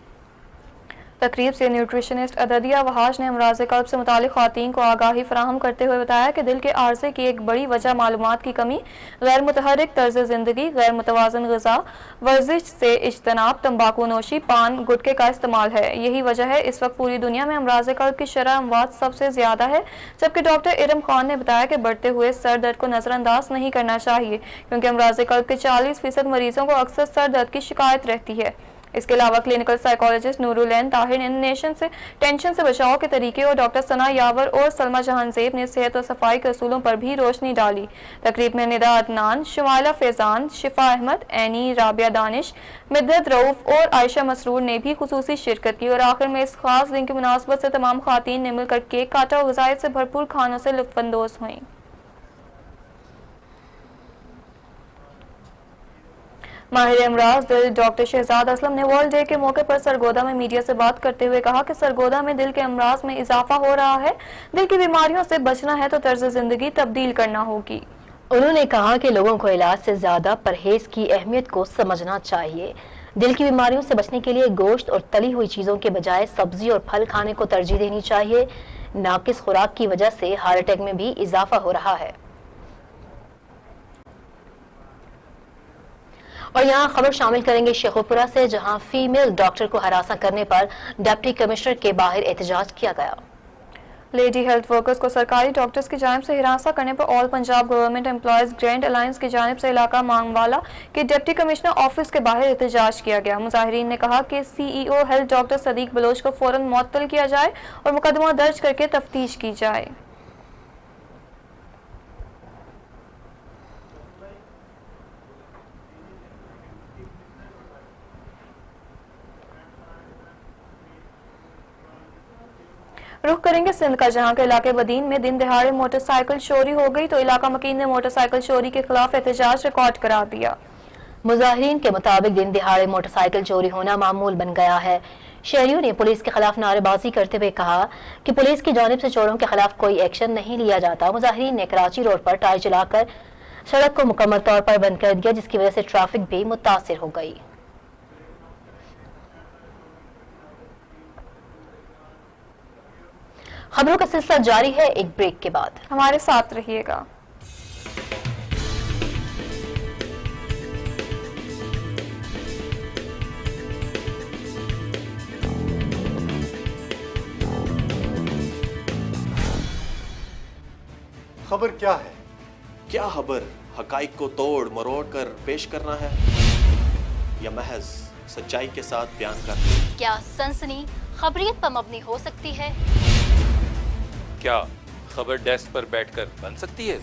तकरीब से न्यूट्रिशनिस्ट अददिया वहाश ने अमराज कल्ब से मुतालिक ख़वातीन को आगाही फराहम करते हुए बताया कि दिल के आर्जे की एक बड़ी वजह मालूमात की कमी, गैर मुतहरिक तर्ज ज़िंदगी, गैर मुतवाज़न ग़िज़ा, वर्जिश से इज्तनाब, तंबाकू नोशी, पान, गुटखे का इस्तेमाल है। यही वजह है इस वक्त पूरी दुनिया में अमराज कल्ब की शरह अमवात सबसे ज़्यादा है। जबकि डॉक्टर इरम खान ने बताया कि बढ़ते हुए सर दर्द को नज़रअंदाज नहीं करना चाहिए, क्योंकि अमराज कल्ब के 40% मरीजों को अक्सर सर दर्द की शिकायत रहती है। इसके अलावा क्लिनिकल साइकोलॉजिस्ट नूरुलैन ताहिर ने टेंशन से बचाव के तरीके और डॉक्टर सना यावर और सलमा जहांजेब ने सेहत और सफाई के असूलों पर भी रोशनी डाली। तकरीब में निदा अदनान, शुमाइला फैजान, शिफा अहमद, एनी, राबिया दानिश, मिद्दत रऊफ और आयशा मसरूर ने भी खुसूसी शिरकत की। और आखिर में इस खास दिन की मुनासबत से तमाम खातीन ने मिलकर केक काटा और ग़िज़ायत से भरपूर खानों से लुत्फ़अंदोज़ हुईं। माहिर अमराज दिल डॉक्टर शहजाद असलम ने वर्ल्ड डे के मौके पर सरगोदा में मीडिया से बात करते हुए कहा कि सरगोदा में दिल के अमराज में इजाफा हो रहा है। दिल की बीमारियों से बचना है तो तर्ज जिंदगी तब्दील करना होगी। उन्होंने कहा कि लोगों को इलाज से ज्यादा परहेज की अहमियत को समझना चाहिए। दिल की बीमारियों से बचने के लिए गोश्त और तली हुई चीजों के बजाय सब्जी और फल खाने को तरजीह देनी चाहिए। नाकिस खुराक की वजह से हार्ट अटैक में भी इजाफा हो रहा है। और यहाँ खबर शामिल करेंगे शेखुपुरा से, जहाँ फीमेल डॉक्टर को हरासा करने पर डिप्टी कमिश्नर के बाहर एहतजाज किया गया। लेडी हेल्थ वर्कर्स को सरकारी डॉक्टर्स की जानिब से हिरासा करने पर all Punjab government employees grand alliance की जानिब से इलाका मांगवाला के डिप्टी कमिश्नर ऑफिस के बाहर एहतजाज किया गया। मुजाहिरीन ने कहा कि CEO health doctor Sadiq Baloch को फौरन मुअत्तल किया जाए और मुकदमा दर्ज करके तफ्तीश की जाए। रुख करेंगे सिंध का, जहां के इलाके बदीन में दिन दिहाड़े मोटरसाइकिल चोरी हो गई तो इलाका मकीन ने मोटरसाइकिल चोरी के खिलाफ एहतजाज रिकॉर्ड करा दिया। मुजाहिरीन के मुताबिक दिन दिहाड़े मोटरसाइकिल चोरी होना मामूल बन गया है। शहरियों ने पुलिस के खिलाफ नारेबाजी करते हुए कहा कि पुलिस की जानिब से चोरों के खिलाफ कोई एक्शन नहीं लिया जाता। मुजाहिरीन ने कराची रोड पर टायर चलाकर सड़क को मुकम्मल तौर पर बंद कर दिया, जिसकी वजह से ट्रैफिक भी मुतासिर हो गई। खबरों का सिलसिला जारी है, एक ब्रेक के बाद हमारे साथ रहिएगा। खबर क्या है? क्या खबर हकाइक को तोड़ मरोड़ कर पेश करना है या महज सच्चाई के साथ बयान करना? क्या सनसनी खबरियत पर मबनी हो सकती है? क्या खबर डेस्क पर बैठकर बन सकती है?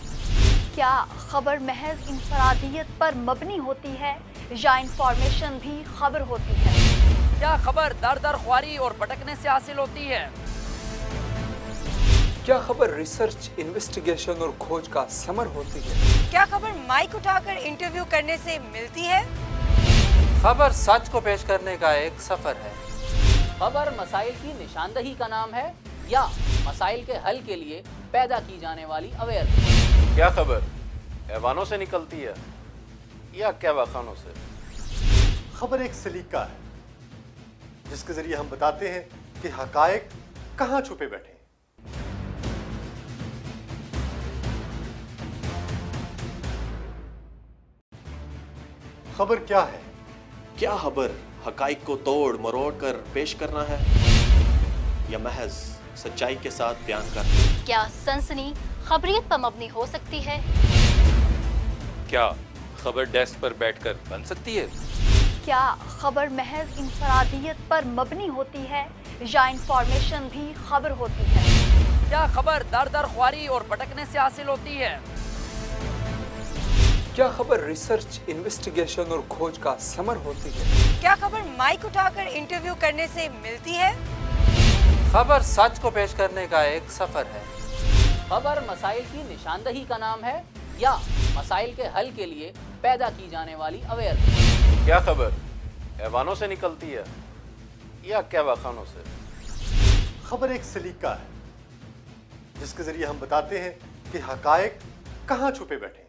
क्या खबर महज इंफरादियत पर मबनी होती है या इंफॉर्मेशन भी खबर होती है? क्या खबर दर दर ख्वारी और भटकने से हासिल होती है? क्या खबर रिसर्च, इन्वेस्टिगेशन और खोज का समर होती है? क्या खबर माइक उठाकर इंटरव्यू करने से मिलती है? खबर सच को पेश करने का एक सफर है। खबर मसाइल की निशानदही का नाम है या मसाइल के हल के लिए पैदा की जाने वाली अवेयरनेस? क्या खबर हैवानों से निकलती है या कहवाखानों से? खबर एक सलीका है जिसके जरिए हम बताते हैं कि हकायक कहां छुपे बैठे हैं। खबर क्या है? क्या खबर हकाइक को तोड़ मरोड़ कर पेश करना है या महज सच्चाई के साथ बयान करना? क्या सनसनी खबरियत पर मबनी हो सकती है? क्या खबर डेस्क पर बैठकर बन सकती है? क्या खबर महज इंफरादियत पर मबनी होती है या इंफॉर्मेशन भी खबर होती है? क्या खबर दर दर ख्वारी और भटकने से हासिल होती है? क्या खबर रिसर्च, इन्वेस्टिगेशन और खोज का समर होती है? क्या खबर माइक उठाकर इंटरव्यू करने से मिलती है? खबर सच को पेश करने का एक सफर है। खबर मसाइल की निशानदही का नाम है या मसाइल के हल के लिए पैदा की जाने वाली अवेयरनेस? क्या खबर हैवानों से निकलती है या कहवाखानों से? खबर एक सलीका है जिसके जरिए हम बताते हैं कि हकायक कहां छुपे बैठे हैं।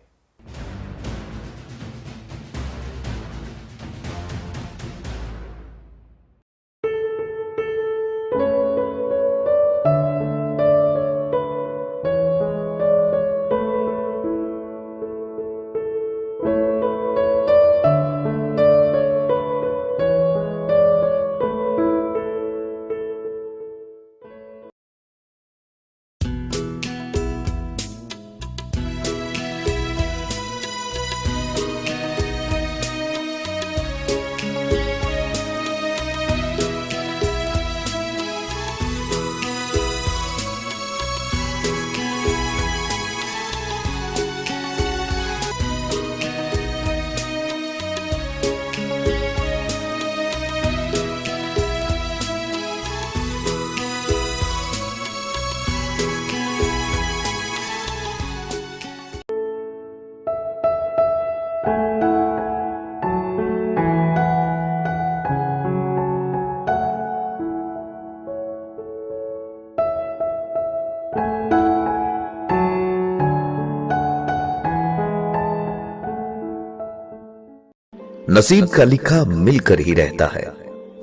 नसीब का लिखा मिलकर ही रहता है,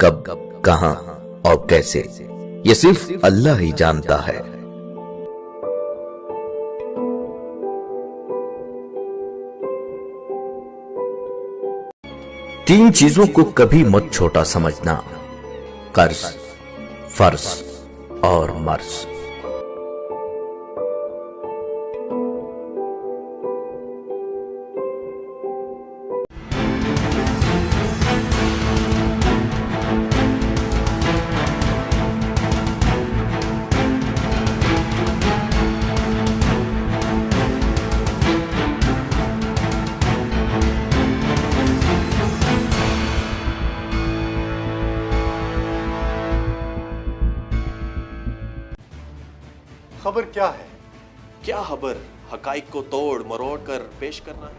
कब, कहां और कैसे ये सिर्फ अल्लाह ही जानता है। तीन चीजों को कभी मत छोटा समझना, कर्ज, फर्ज और मर्ज। खबर क्या है? क्या खबर हकाइक को तोड़ मरोड़ कर पेश करना है।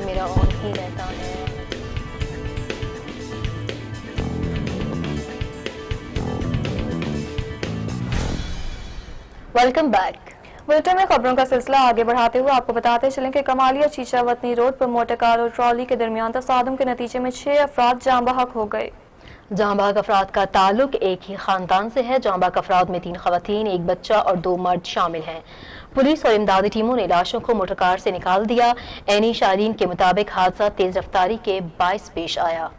मेरा ऑन ही रहता है। Welcome back. बुलेटिन में खबरों का सिलसिला आगे बढ़ाते हुए आपको बताते चलें कि कमालिया चीचा वतनी रोड पर मोटर कार और ट्रॉली के दरमियान तसादुम के नतीजे में 6 अफराद जाँ बहक हो गए। जाँ बहक अफराद का ताल्लुक एक ही खानदान से है। जाँ बहक अफराद में 3 खवातीन, 1 बच्चा और 2 मर्द शामिल हैं। पुलिस और इमदादी टीमों ने लाशों को मोटरकार से निकाल दिया। एनी शारीन के मुताबिक हादसा तेज रफ्तारी के बाइस पेश आया।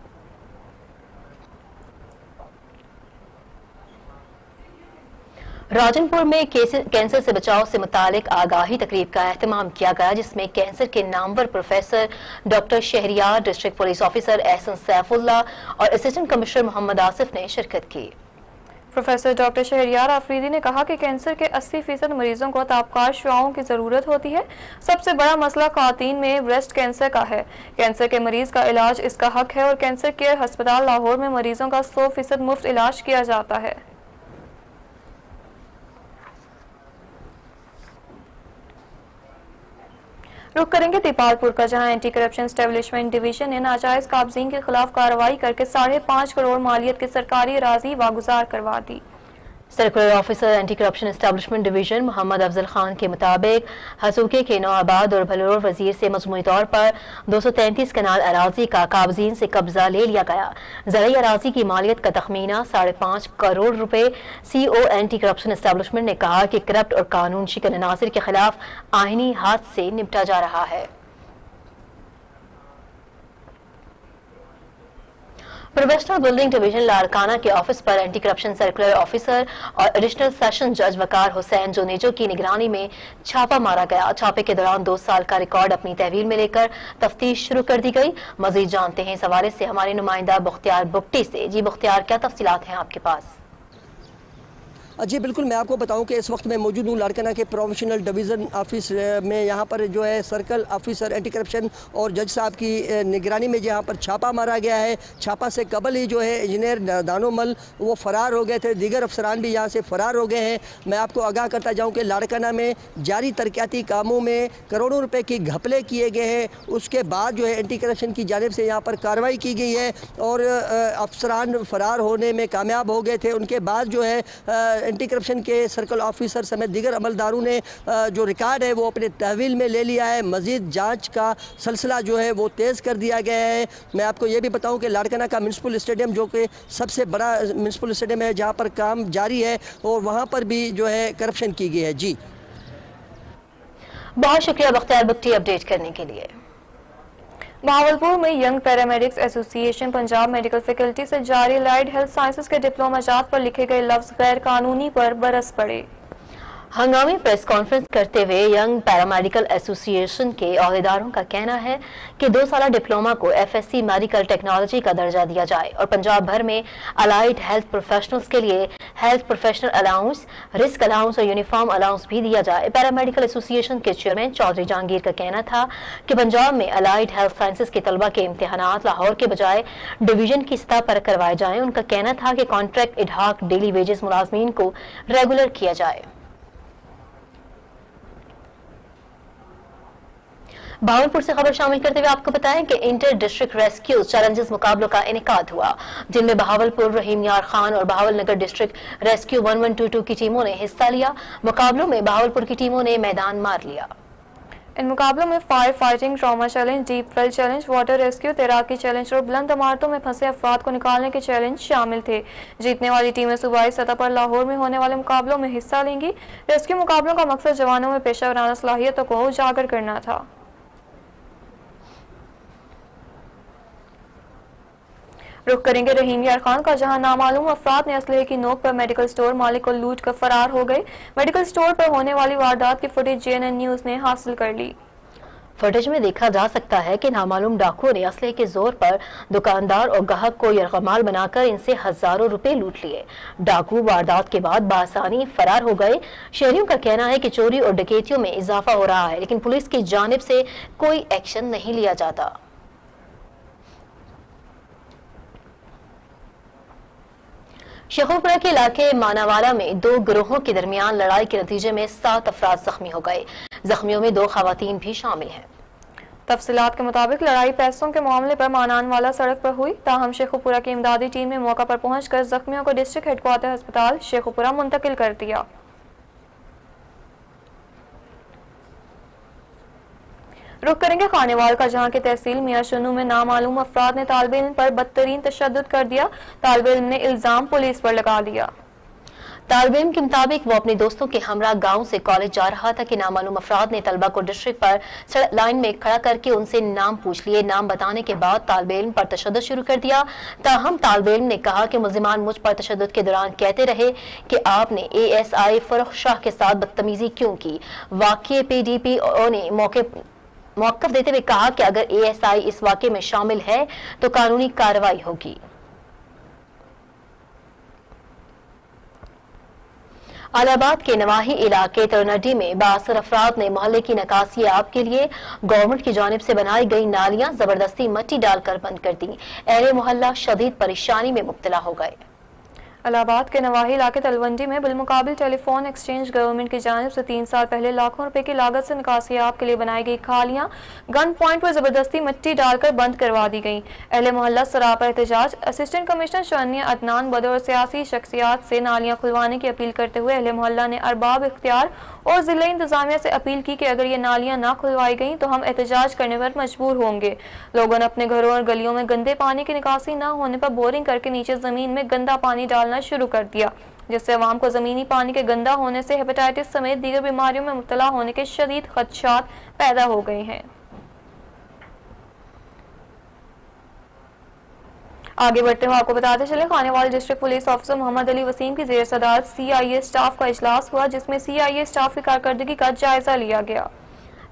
राजनपुर में कैंसर से बचाव से मुतालिक आगाही तकरीब का एहतमाम किया गया, जिसमें कैंसर के नामवर professor doctor Shahryar, district police officer Ehsan Saifullah और असिस्टेंट कमिश्नर मोहम्मद आसिफ ने शिरकत की। प्रोफेसर डॉक्टर शहरियार आफरीदी ने कहा कि कैंसर के 80% मरीजों को ताबकार शुआओं की जरूरत होती है। सबसे बड़ा मसला खातन में ब्रेस्ट कैंसर का है। कैंसर के मरीज का इलाज इसका हक है और कैंसर केयर अस्पताल लाहौर में मरीजों का 100% मुफ्त इलाज किया जाता है। रुक करेंगे दीपालपुर का, जहां एंटी करप्शन एस्टेब्लिशमेंट डिवीजन ने नाजायज काबजीन के खिलाफ कार्रवाई करके 5.5 करोड़ मालियत के सरकारी अराजी वागुजार करवा दी। Circular officer anti corruption establishment division Mohammad Afzal Khan के मुताबिक हसूके के नौआबाद और भलोर वजीर से मजमूई तौर पर 233 कनाल अराजी का काबजीन से कब्जा ले लिया गया। ज़राई अराजी की मालियत का तखमीना 5.5 करोड़ रुपए। CO एंटी करप्शन एस्टेब्लिशमेंट ने कहा कि करप्ट और कानून शिकन अनासिर के खिलाफ आईनी हाथ से निपटा जा रहा है। प्रोफेशनल बिल्डिंग डिवीजन लाड़काना के ऑफिस पर एंटी करप्शन सर्कुलर ऑफिसर और एडिशनल सेशन जज वकार हुसैन जोनेजो की निगरानी में छापा मारा गया। छापे के दौरान 2 साल का रिकॉर्ड अपनी तहवील में लेकर तफ्तीश शुरू कर दी गई। मजीद जानते हैं इस हवाले से हमारे नुमाइंदा बुख्तियार बुगटी से। जी बुख्तियार, क्या तफसीलात हैं आपके पास? जी बिल्कुल, मैं आपको बताऊं कि इस वक्त मैं मौजूद हूँ लाड़काना के प्रोफेशनल डिवीज़न ऑफिस में। यहाँ पर जो है सर्कल ऑफिसर एंटी करप्शन और जज साहब की निगरानी में यहाँ पर छापा मारा गया है। छापा से कबल ही जो है इंजीनियर दानोमल वो फ़रार हो गए थे, दीगर अफसरान भी यहाँ से फ़रार हो गए हैं। मैं आपको आगाह करता जाऊँ कि लाड़काना में जारी तरक्याती कामों में करोड़ों रुपये की घपले किए गए हैं। उसके बाद जो है एंटी करप्शन की जानिब से यहाँ पर कार्रवाई की गई है और अफसरान फ़रार होने में कामयाब हो गए थे। उनके बाद जो है एंटी करप्शन के सर्कल ऑफिसर समेत दीगर अमलदारों ने जो रिकॉर्ड है वो अपने तहवील में ले लिया है। मजीद जांच का सिलसिला जो है वो तेज़ कर दिया गया है। मैं आपको ये भी बताऊं कि लाड़काना का म्युनिसिपल स्टेडियम जो कि सबसे बड़ा म्युनिसिपल स्टेडियम है, जहां पर काम जारी है और वहां पर भी जो है करप्शन की गई है। जी बहुत शुक्रिया बख्तियार बुगटी अपडेट करने के लिए। बहावलपुर में young paramedics association Punjab medical faculty से जारी अलाइड हेल्थ साइंसेज के डिप्लोमा जात पर लिखे गए लफ्ज गैर कानूनी पर बरस पड़े। हंगामी प्रेस कॉन्फ्रेंस करते हुए यंग पैरामेडिकल एसोसिएशन के अहदेदारों का कहना है कि 2 साला डिप्लोमा को FSC मेडिकल टेक्नोलॉजी का दर्जा दिया जाए और पंजाब भर में अलाइड हेल्थ प्रोफेशनल्स के लिए health professional allowance, risk allowance और यूनिफॉर्म अलाउंस भी दिया जाए। पैरामेडिकल एसोसिएशन के चेयरमैन चौधरी जहांगीर का कहना था कि पंजाब में अलाइड हेल्थ साइंसेज के तलबा के इम्तिहानात लाहौर के बजाय डिवीजन की सतह पर करवाए जाएं। उनका कहना था कि कॉन्ट्रैक्ट इडहाक डेली वेजेस मुलाजमीन को रेगुलर किया जाए। भावलपुर से खबर शामिल करते हुए आपको बताएं कि इंटर डिस्ट्रिक्ट रेस्क्यू चैलेंजेस मुकाबलों का इनेकाद हुआ, जिनमें बहावलपुर, रहीम यार खान और बहावल नगर डिस्ट्रिक्ट रेस्क्यू 1122 की टीमों ने हिस्सा लिया। मुकाबलों में बहावलपुर की टीमों ने मैदान मार लिया। इन मुकाबलों में fire fighting, trauma challenge, deep well challenge, water rescue, तैराकी चैलेंज और बुलंद इमारतों में फंसे अफराद को निकालने के चैलेंज शामिल थे। जीतने वाली टीमें सूबाई सतह पर लाहौर में होने वाले मुकाबलों में हिस्सा लेंगी। रेस्क्यू मुकाबलों का मकसद जवानों में पेशा वराना सलाहियतों को उजागर करना था। रुख करेंगे रहीम यार खान का, जहां नामालूम अफराद ने असलहे की नोक पर मेडिकल स्टोर मालिक को लूट कर फरार हो गए। मेडिकल स्टोर पर होने वाली वारदात की फुटेज JNN न्यूज ने हासिल कर ली। फुटेज में देखा जा सकता है कि नामालूम डाकुओं ने असलहे के जोर पर दुकानदार और गाहक को यरगमाल बनाकर इनसे हजारों रुपए लूट लिए। डाकू वारदात के बाद बासानी फरार हो गए। शहरियों का कहना है कि चोरी और डकैतियों में इजाफा हो रहा है, लेकिन पुलिस की जानिब से कोई एक्शन नहीं लिया जाता। शेखोपुरा के इलाके मानावाला में दो गिरोहों के दरमियान लड़ाई के नतीजे में 7 अफराद जख्मी हो गए। जख्मियों में 2 खवातीन भी शामिल हैं। तफसीलात के मुताबिक लड़ाई पैसों के मामले पर मानानवाला सड़क पर हुई। ताहम शेखोपुरा की इमदादी टीम ने मौका पर पहुंचकर जख्मियों को डिस्ट्रिक्ट हेडक्वार्टर अस्पताल शेखोपुरा मुंतकिल कर दिया। रुख करेंगे खानेवाल का, जहां की तहसील मियां शनू में नामालूम अफराद ने तालिब इल्म पर बदतरीन तशद्दुद कर दिया। तालिब इल्म ने इल्जाम पुलिस पर लगा दिया। तालिब इल्म के मुताबिक वो अपने दोस्तों के हमरा गांव से कॉलेज जा रहा था कि नामालूम अफराद ने तलबा को डिस्ट्रिक्ट पर सड़क लाइन में खड़ा करके उनसे नाम पूछ लिए। नाम बताने के बाद तालिब इल्म पर तशद्दुद शुरू कर दिया। ताहम तालिब इल्म ने कहा कि मुल्जिमान मुझ पर तशद्दुद के दौरान कहते रहे कि आपने ASI फरुख शाह के साथ बदतमीजी क्यों की। वाकई PDPO ने मौक़िफ़ देते हुए कहा कि अगर ASI इस वाक़े में शामिल है तो कानूनी कार्रवाई होगी। आलाबाद के नवाही इलाके तरनडी में 62 अफराद ने मोहल्ले की निकासी आब के लिए गवर्नमेंट की जानिब से बनाई गई नालियां जबरदस्ती मिट्टी डालकर बंद कर दी। अहले मोहल्ला शदीद परेशानी में मुब्तला हो गए। इलाहाबाद के नवाही इलाके तलवंडी में बिलमुकाबिल टेलीफोन एक्सचेंज गवर्नमेंट की जानिब से 3 साल पहले लाखों रुपए की लागत से निकासियाब के लिए बनाई गई खालियां गन पॉइंट पर जबरदस्ती मिट्टी डालकर बंद करवा दी गई। अहले मोहल्ला सरापा एहतजाज असिस्टेंट कमिश्नर शानिया अदनान बदर और सियासी शख्सियात से नालियां खुलवाने की अपील करते हुए अहले मोहल्ला ने अरबाब इख्तियार और जिला इंतजामिया से अपील की कि अगर ये नालियां ना खुलवाई गई तो हम एहतजाज करने पर मजबूर होंगे। लोगों ने अपने घरों और गलियों में गंदे पानी की निकासी न होने पर बोरिंग करके नीचे जमीन में गंदा पानी डालना शुरू कर दिया, जिससे अवाम को जमीनी पानी के गंदा होने से हेपेटाइटिस समेत दीगर बीमारियों में मुब्तला होने के शदीद खदशात पैदा हो गए हैं। आगे बढ़ते हुए आपको बताते चले Khanewal district police officer Mohammad Ali Waseem की ज़ेर सदारत CIA स्टाफ का इजलास हुआ, जिसमें CIA स्टाफ की कारकर्दगी का जायजा लिया गया।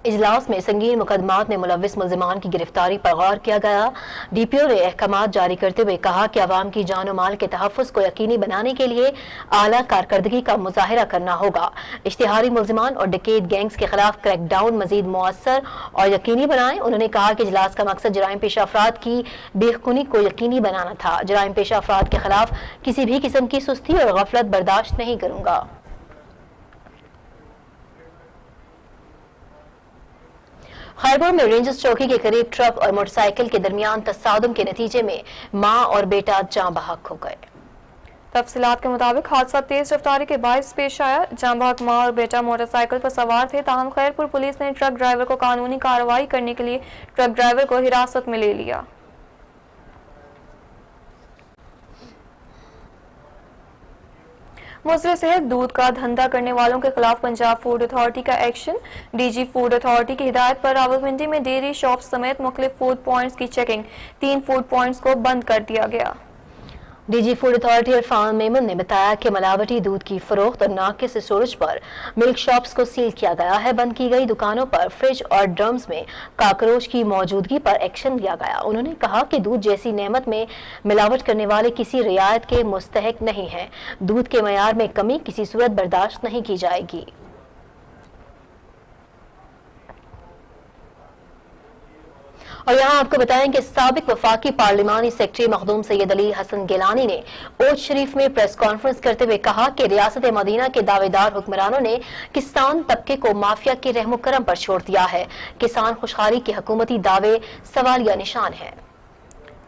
इजलास में संगीन मुकदमात में मुलव्विस मुल्जिमान की गिरफ्तारी पर गौर किया गया। DPO ने अहकामात जारी करते हुए कहा कि अवाम की जान और माल के तहफ़्फ़ुज़ को यकीनी बनाने के लिए आला कारकर्दगी का मुजाहिरा करना होगा। इश्तिहारी मुल्जिमान और डकैत गैंग्स के खिलाफ क्रैकडाउन मजीद मुअस्सर और यकीनी बनाएं। उन्होंने कहा कि इजलास का मकसद जराइम पेशा अफराद की बेखुनी को यकीनी बनाना था। जराइम पेशा अफराद के खिलाफ किसी भी किस्म की सुस्ती और गफलत बर्दाश्त नहीं करूंगा। खैबर में रेंजर्स चौकी के करीब ट्रक और मोटरसाइकिल के दरमियान तसादुम के नतीजे में मां और बेटा जाँ बहक हो गए। तफसीलात के मुताबिक हादसा तेज रफ्तारी के बायस पेश आया। जाँ बहक मां और बेटा मोटरसाइकिल पर सवार थे। ताहम खैरपुर पुलिस ने ट्रक ड्राइवर को कानूनी कार्रवाई करने के लिए ट्रक ड्राइवर को हिरासत में ले लिया। मुज़र सेहत दूध का धंधा करने वालों के खिलाफ पंजाब फूड अथॉरिटी का एक्शन। DG फूड अथॉरिटी की हिदायत पर रावलपिंडी में डेयरी शॉप समेत मुख्तलिफ फूड पॉइंट्स की चेकिंग। 3 फूड पॉइंट्स को बंद कर दिया गया। DG food authority Irfan Memon ने बताया कि मिलावटी दूध की फरोख्त और नाकिस स्टोरेज पर मिल्क शॉप्स को सील किया गया है। बंद की गई दुकानों पर फ्रिज और ड्रम्स में काकरोच की मौजूदगी पर एक्शन लिया गया। उन्होंने कहा कि दूध जैसी नेमत में मिलावट करने वाले किसी रियायत के मुस्तहक नहीं है। दूध के मयार में कमी किसी सूरत बर्दाश्त नहीं की जाएगी। और यहाँ आपको बताएं कि साबिक वफाकी पार्लिमानी सेक्रेटरी मखदूम सैयद अली हसन गिलानी ने ओज शरीफ में प्रेस कॉन्फ्रेंस करते हुए कहा कि रियासत मदीना के दावेदार हुक्मरानों ने किसान तबके को माफिया के रहमो करम पर छोड़ दिया है। किसान खुशहाली के हुकूमती दावे सवालिया निशान है।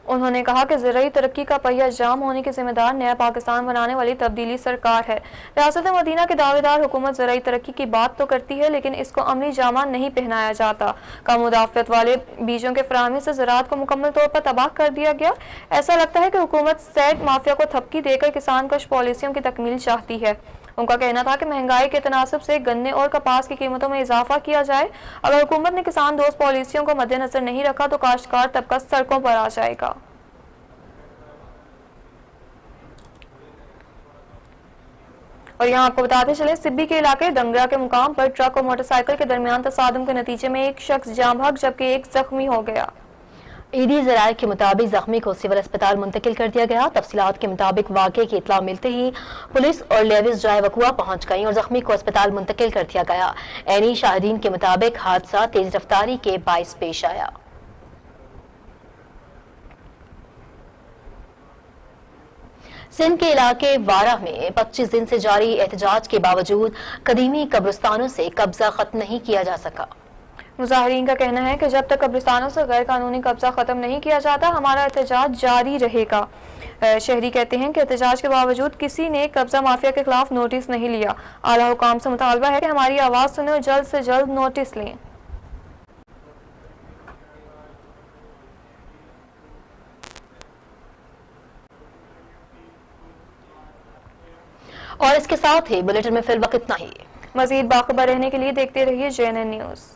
उन्होंने कहा कि ज़राई तरक्की का पहिया जाम होने की जिम्मेदार नया पाकिस्तान बनाने वाली तब्दीली सरकार है। रियासत मदीना के दावेदार हुकूमत ज़राई तरक्की की बात तो करती है, लेकिन इसको अमली जामा नहीं पहनाया जाता। कम मुदाफ़त वाले बीजों के फराहमी से ज़राअत को मुकम्मल तौर पर तबाह कर दिया गया। ऐसा लगता है कि हुकूमत सैड माफिया को थपकी देकर किसान कश पॉलिसियों की तकमील चाहती है। उनका कहना था कि महंगाई के तनासब से गन्ने और कपास की कीमतों में इजाफा किया जाए। अगर हुकूमत ने किसान दोस्त पॉलिसियों को मद्देनजर नहीं रखा तो काश्तकार तबका सड़कों पर आ जाएगा। और यहाँ आपको बताते चले, सिब्बी के इलाके दंगरा के मुकाम पर ट्रक और मोटरसाइकिल के दरमियान तसादुम के नतीजे में एक शख्स जाँ बहक जबकि एक जख्मी हो गया। ईडी ज़राए के मुताबिक जख्मी को सिविल अस्पताल मुंतकिल कर दिया गया। तफसीलात के मुताबिक वाक़े की इतला मिलते ही पुलिस और लेविस ड्राइव वकुआ पहुंच गई और जख्मी को अस्पताल मुंतकिल कर दिया गया। ऐनी शाहिदीन के मुताबिक हादसा तेज रफ्तारी के बाइस पेश आया। सिंध के इलाके वारा में 25 दिन से जारी एहतजाज के बावजूद कदीमी कब्रिस्तानों से कब्जा खत्म नहीं किया जा सका। मुजाहिरीन का कहना है कि जब तक कब्रिस्तानों से गैर कानूनी कब्जा खत्म नहीं किया जाता हमारा एहतजाज जारी रहेगा। शहरी कहते हैं कि एहतजाज के बावजूद किसी ने कब्जा माफिया के खिलाफ नोटिस नहीं लिया। आला हुकाम से मुतालबा है कि हमारी आवाज़ सुने और जल्द से जल्द नोटिस लें। और इसके साथ ही बुलेटिन में फिलहाल इतना ही। मजीद बाखबर रहने के लिए देखते रहिए JNN न्यूज़।